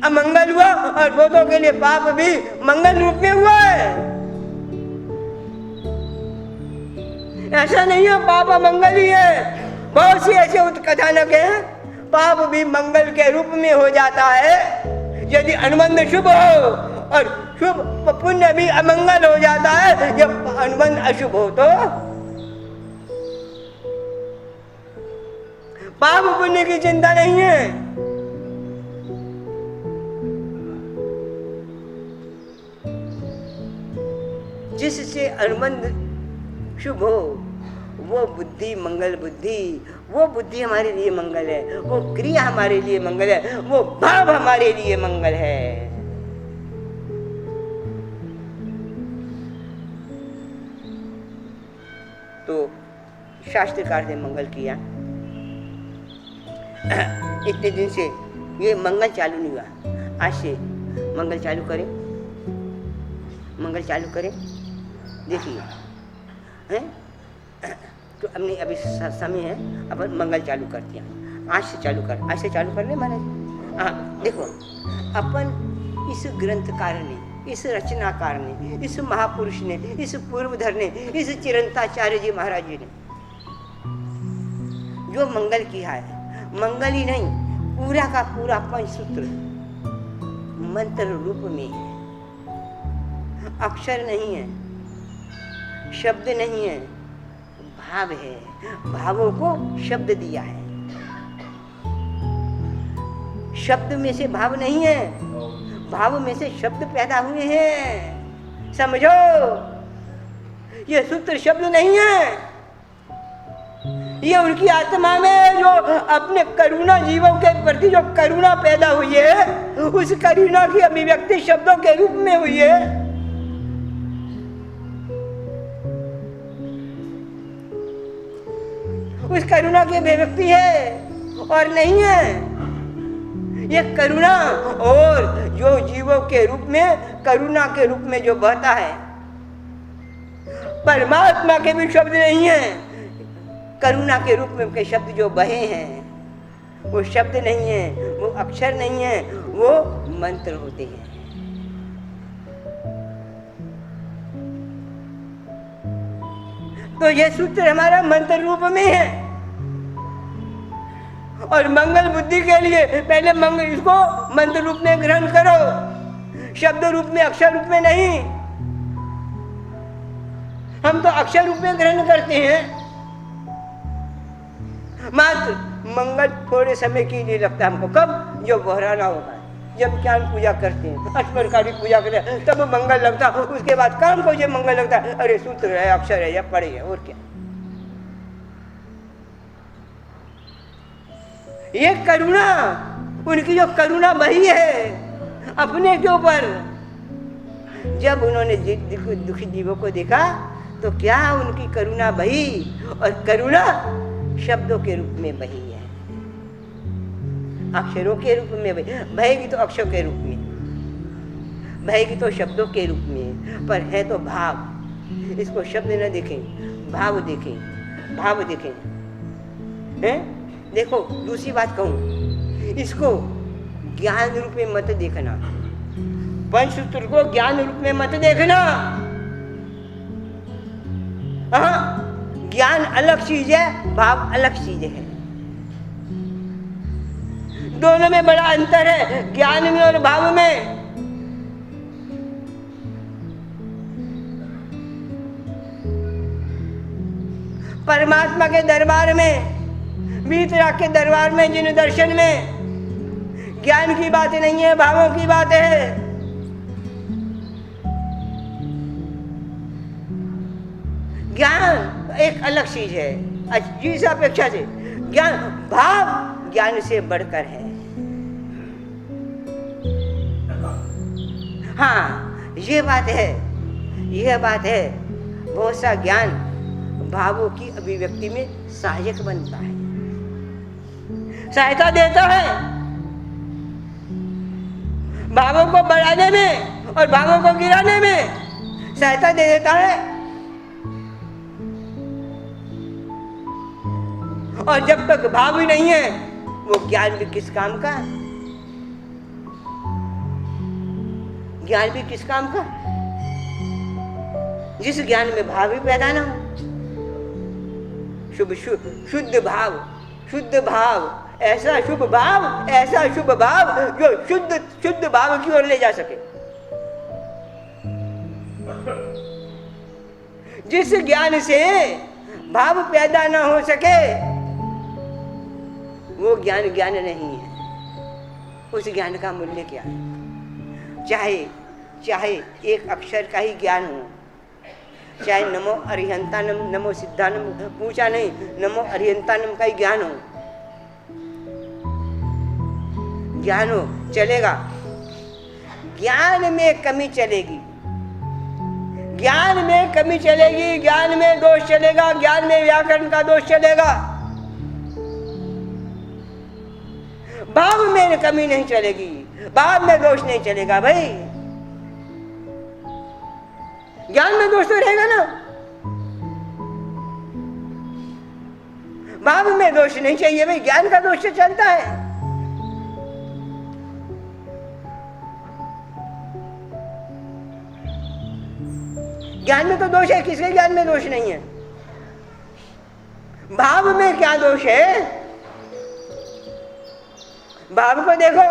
अमंगल हुआ, और बहुतों के लिए पाप भी मंगल रूप में हुआ है। ऐसा नहीं है पाप अमंगल ही है। बहुत सी ऐसे कथानक हैं, पाप भी मंगल के रूप में हो जाता है यदि अनुबंध शुभ हो, और शुभ पुण्य भी अमंगल हो जाता है जब अनुबंध अशुभ हो। तो पाप पुण्य की चिंता नहीं है। जिससे अनुबंध शुभ हो वो बुद्धि मंगल बुद्धि, वो बुद्धि हमारे लिए मंगल है, वो क्रिया हमारे लिए मंगल है, वो भाव हमारे लिए मंगल है। तो शास्त्रकार ने मंगल किया। इतने दिन से ये मंगल चालू नहीं हुआ, आज से मंगल चालू करें, मंगल चालू करें। देखिए हैं, तो हमने अभी समय है, अपन मंगल चालू करते हैं। आज से चालू कर ले महाराज। हाँ देखो, अपन इस ग्रंथकार ने, इस रचनाकार ने, इस महापुरुष ने, इस पूर्वधर ने, इस चिरंताचार्य जी महाराज जी ने जो मंगल किया है, मंगल ही नहीं पूरा का पूरा पंचसूत्र मंत्र रूप में है, अक्षर नहीं है, शब्द नहीं है, भाव है। भावों को शब्द दिया है, शब्द में से भाव नहीं है, भाव में से शब्द पैदा हुए हैं। समझो, ये सूत्र शब्द नहीं है, ये उनकी आत्मा में जो अपने करुणा जीवों के प्रति जो करुणा पैदा हुई है, उस करुणा की अभिव्यक्ति शब्दों के रूप में हुई है। उस करुणा की अभिव्यक्ति है और नहीं है। ये करुणा और जो जीवों के रूप में करुणा के रूप में जो बहता है, परमात्मा के भी शब्द नहीं है। करुणा के रूप में के शब्द जो बहे हैं वो शब्द नहीं है, वो अक्षर नहीं है, वो मंत्र होते हैं। तो ये सूत्र हमारा मंत्र रूप में है और मंगल बुद्धि के लिए पहले मंगल इसको मंत्र रूप में ग्रहण करो, शब्द रूप में, अक्षर रूप में नहीं। हम तो अक्षर रूप में ग्रहण करते हैं। मात्र मंगल थोड़े समय के लिए लगता है हमको, कब? जो बहराना होता है, जब ज्ञान पूजा करते हैं, 8 प्रकार की पूजा करते हैं, तब मंगल लगता है। उसके बाद काम को जब मंगल लगता है, अरे सूत्र है, अक्षर है, या पढ़े है, और क्या। ये करुणा, उनकी जो करुणा बही है अपने के ऊपर, जब उन्होंने दुखी जीवों को देखा तो क्या उनकी करुणा बही, और करुणा शब्दों के रूप में बही है, अक्षरों के रूप में बहेगी तो अक्षर के रूप में, बहेगी तो शब्दों के रूप में, पर है तो भाव। इसको शब्द न देखें, भाव देखें, भाव देखें। हैं? देखो, दूसरी बात कहूं, इसको ज्ञान रूप में मत देखना, पंचसूत्र को ज्ञान रूप में मत देखना। हाँ, ज्ञान अलग चीज है, भाव अलग चीज है। दोनों में बड़ा अंतर है, ज्ञान में और भाव में। परमात्मा के दरबार में, वीतराग के दरबार में, जिन दर्शन में ज्ञान की बात नहीं है, भावों की बात है। ज्ञान एक अलग चीज है, जिस अपेक्षा से ज्ञान, भाव ज्ञान से बढ़कर है। हाँ, ये बात है, यह बात है। बहुत सा ज्ञान भावों की अभिव्यक्ति में सहायक बनता है, सहायता देता है, भावों को बढ़ाने में और भावों को गिराने में सहायता दे देता है। और जब तक भाव ही नहीं है, वो ज्ञान भी किस काम का, ज्ञान भी किस काम का, जिस ज्ञान में भाव ही पैदा ना हो। शुद्ध भाव, शुद्ध भाव, ऐसा शुभ भाव, ऐसा शुभ भाव जो शुद्ध भाव की ओर ले जा सके। जिस ज्ञान से भाव पैदा ना हो सके, वो ज्ञान ज्ञान नहीं है। उस ज्ञान का मूल्य क्या है? चाहे एक अक्षर का ही ज्ञान हो, चाहे नमो अरिहंतानम, नमो सिद्धानम, पूछा नहीं, नमो अरिहंतानम का ही ज्ञान हो, ज्ञान हो, चलेगा। ज्ञान में कमी चलेगी, ज्ञान में कमी चलेगी, ज्ञान में दोष चलेगा, ज्ञान में व्याकरण का दोष चलेगा। भाव में कमी नहीं चलेगी, भाव में दोष नहीं चलेगा। भाई ज्ञान में दोष तो रहेगा ना, भाव में दोष नहीं चाहिए। भाई ज्ञान का दोष तो चलता है। ज्ञान में तो दोष है, किसके ज्ञान में दोष नहीं है? भाव में क्या दोष है? भाव को देखो,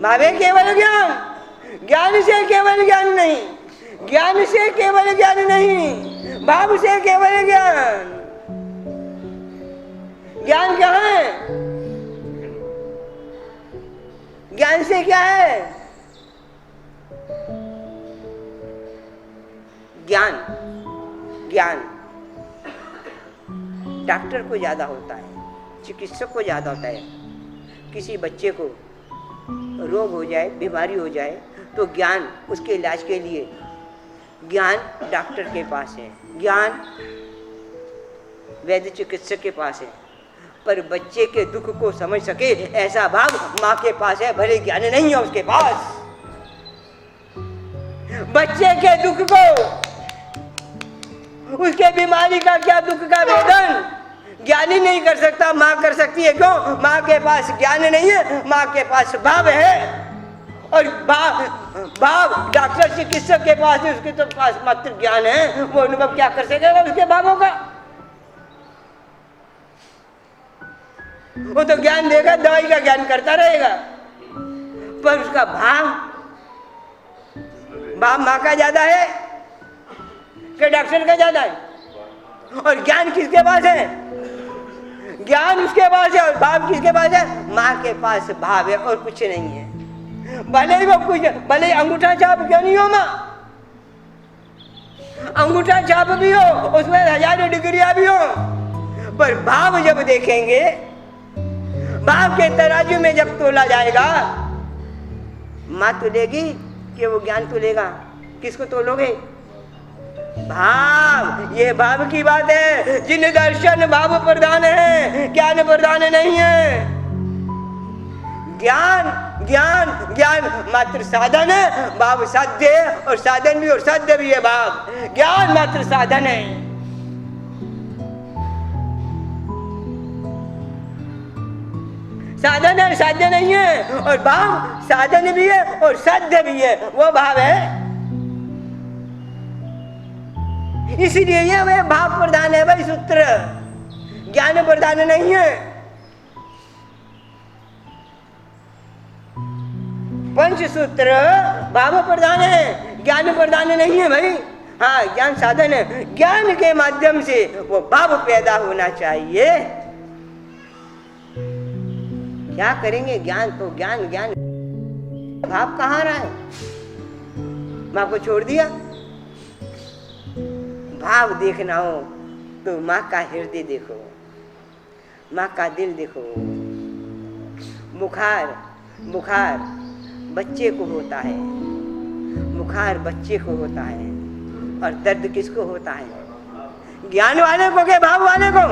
भावे केवल ज्ञान, ज्ञान से केवल ज्ञान नहीं, ज्ञान से केवल ज्ञान नहीं, भाव से केवल ज्ञान। ज्ञान क्या है? ज्ञान से क्या है? ज्ञान, ज्ञान डॉक्टर को ज्यादा होता है, चिकित्सक को ज्यादा होता है। किसी बच्चे को रोग हो जाए, बीमारी हो जाए, तो ज्ञान उसके इलाज के लिए ज्ञान डॉक्टर के पास है, ज्ञान वैद्य चिकित्सक के पास है। पर बच्चे के दुख को समझ सके ऐसा भाव माँ के पास है, भले ज्ञान नहीं है उसके पास। बच्चे के दुख को, उसके बीमारी का क्या दुख का वेदन ज्ञान ही नहीं कर सकता, माँ कर सकती है। क्यों? माँ के पास ज्ञान नहीं है, माँ के पास भाव है। और भाव डॉक्टर चिकित्सक के पास है, उसके तो पास मात्र ज्ञान है। वो अनुभव क्या कर सकेगा उसके भावों का? वो तो ज्ञान देगा, दवाई का ज्ञान करता रहेगा, पर उसका भाव माँ का ज्यादा है कि डॉक्टर का ज्यादा है? और ज्ञान किसके पास है? ज्ञान उसके पास है। और भाव किसके पास है? माँ के पास भाव है और कुछ नहीं है। भले ही वो कुछ, भले ही अंगूठा छाप क्यों नहीं हो माँ, अंगूठा छाप भी हो, उसमें 1000 डिग्रियां भी हो, पर भाव जब देखेंगे, भाव के तराजू में जब तोला जाएगा, माँ तुलेगी कि वो ज्ञान तुलेगा? किसको तोलोगे? भाव। ये भाव की बात है। जिन दर्शन भाव प्रधान है, ज्ञान प्रधान नहीं है। ज्ञान ज्ञान ज्ञान मात्र साधन है, भाव साध्य है, और साधन भी और साध्य भी है भाव। ज्ञान मात्र साधन है। साधन है, साध्य नहीं है। और भाव साधन भी है और साध्य भी है, वो भाव है। इसलिए ये वे भाव प्रधान है भाई सूत्र, ज्ञान प्रधान नहीं है। पंच सूत्र भाव प्रधान है, ज्ञान प्रधान नहीं है भाई। हाँ, ज्ञान साधन है, ज्ञान के माध्यम से वो भाव पैदा होना चाहिए। क्या करेंगे? ज्ञान तो ज्ञान ज्ञान, भाव कहाँ रहा है? माँ को छोड़ दिया। भाव देखना हो तो माँ का हृदय देखो, माँ का दिल देखो। बुखार बुखार बच्चे को होता है, बुखार बच्चे को होता है, और दर्द किसको होता है? ज्ञान वाले को के भाव वाले को?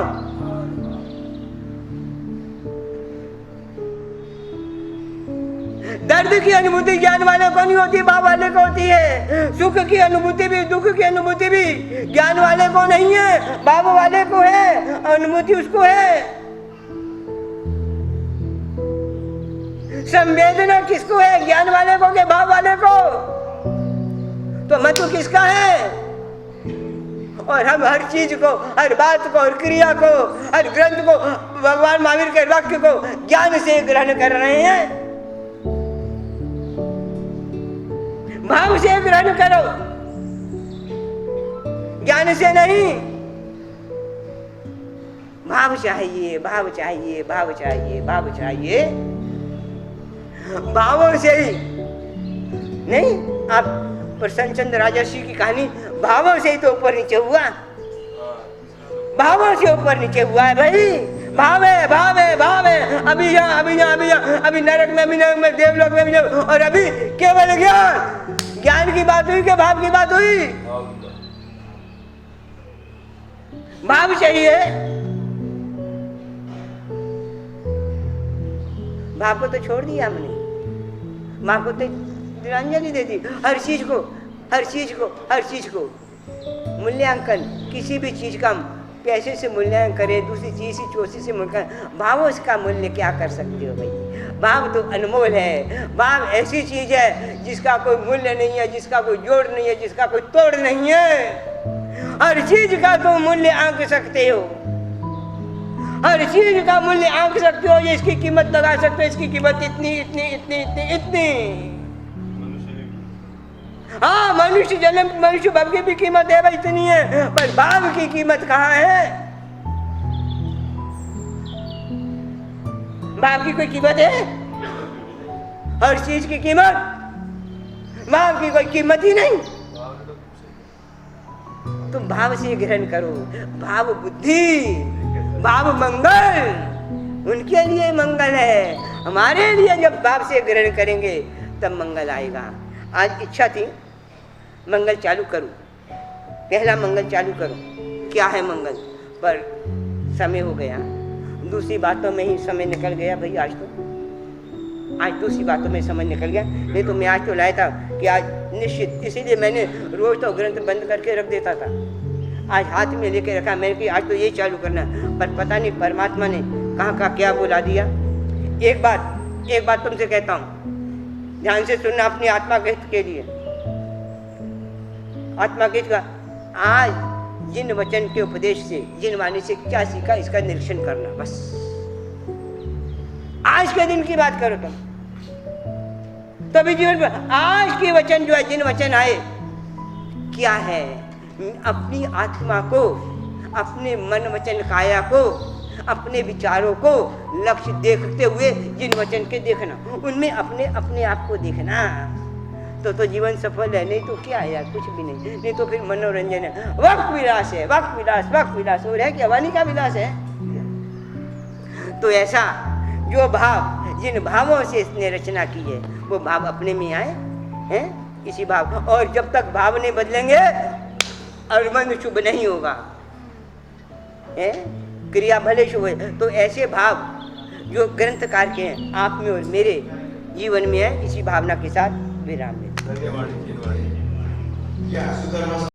दर्द की अनुभूति ज्ञान वाले को नहीं होती, भाव वाले को होती है। सुख की अनुभूति भी, दुख की अनुभूति भी ज्ञान वाले को नहीं है, भाव वाले को है। अनुभूति उसको है। संवेदना किसको है? ज्ञान वाले को के भाव वाले को? तो महत्व किसका है? और हम हर चीज को, हर बात को, हर क्रिया को, हर ग्रंथ को, भगवान महावीर के वाक्य को ज्ञान से ग्रहण कर रहे हैं। भाव से ग्रहण करो, ज्ञान से नहीं। भाव चाहिए, भाव चाहिए, भाव चाहिए, भाव चाहिए। भावों से ही नहीं। आप प्रसन्नचंद राजर्षि की कहानी, भावों से ही तो ऊपर नीचे हुआ, भावों से ऊपर नीचे हुआ है भाई। भाव है, भाव है, भाव है। अभी यहाँ, अभी यहाँ, अभी यहाँ, अभी नरक में, अभी नरक में, देवलोक में, और अभी केवल ज्ञान। ज्ञान की बात हुई कि भाव की बात हुई? भाव चाहिए। भाव को तो छोड़ दिया हमने, माँ को तो तिलांजलि दे दी। हर चीज को, हर चीज को, हर चीज को मूल्यांकन, किसी भी चीज का पैसे से मूल्यांकन करे, दूसरी चीज से, चौथी से मूल्यांकन। भावों का मूल्य क्या कर सकते हो भाई? भाव तो अनमोल है। भाव ऐसी चीज है जिसका कोई मूल्य नहीं है, जिसका कोई जोड़ नहीं है, जिसका कोई तोड़ नहीं है। हर चीज का तो मूल्य आंक सकते हो, हर चीज का मूल्य आंक सकते हो, ये इसकी कीमत लगा सकते हो, इसकी कीमत इतनी इतनी इतनी इतनी इतनी। हाँ, मनुष्य जन्म मनुष्य भाव की भी कीमत है भाई, इतनी है, पर भाव की कीमत कहाँ है? भाव की कोई कीमत है? हर चीज की कीमत, भाव की कोई कीमत ही नहीं। तुम भाव से ग्रहण करो, भाव बुद्धि, भाव मंगल, उनके लिए मंगल है। हमारे लिए जब भाव से ग्रहण करेंगे तब मंगल आएगा। आज इच्छा थी मंगल चालू करूं, पहला मंगल चालू करूं, क्या है मंगल, पर समय हो गया, दूसरी बातों में ही समय निकल गया भाई। आज दूसरी बातों में समय निकल गया, नहीं तो मैं आज तो लाया था कि आज निश्चित, इसीलिए मैंने रोज तो ग्रंथ बंद करके रख देता था, आज हाथ में लेके रखा मैंने कि आज तो ये चालू करना, पर पता नहीं परमात्मा ने कहाँ का क्या बुला दिया। एक बात तुमसे कहता हूँ, ध्यान से सुनना अपनी आत्मा के हित के लिए। आत्मा के हित का, आज जिन वचन के उपदेश से, जिन वाणी से क्या सीखा, इसका निरीक्षण करना बस। आज के दिन की बात करो तुम, तभी जीवन में आज के वचन जो है, जिन वचन आए, क्या है, अपनी आत्मा को, अपने मन वचन काया को, अपने विचारों को लक्ष्य देखते हुए जिन वचन के देखना, उनमें अपने आप को देखना, तो जीवन सफल है। नहीं तो क्या है यार, कुछ भी नहीं, नहीं तो फिर मनोरंजन है, वक्त विलास है, वक्त विलास हो रहा है, क्या वाणी का विलास है। तो ऐसा जो भाव, जिन भावों से इसने रचना की है, वो भाव अपने में आए हैं, इसी भाव। और जब तक भाव नहीं बदलेंगे और मन शुभ नहीं होगा, क्रिया भले शुभ है, तो ऐसे भाव जो ग्रंथकार के हैं, आप में और मेरे जीवन में है, इसी भावना के साथ विराम दें।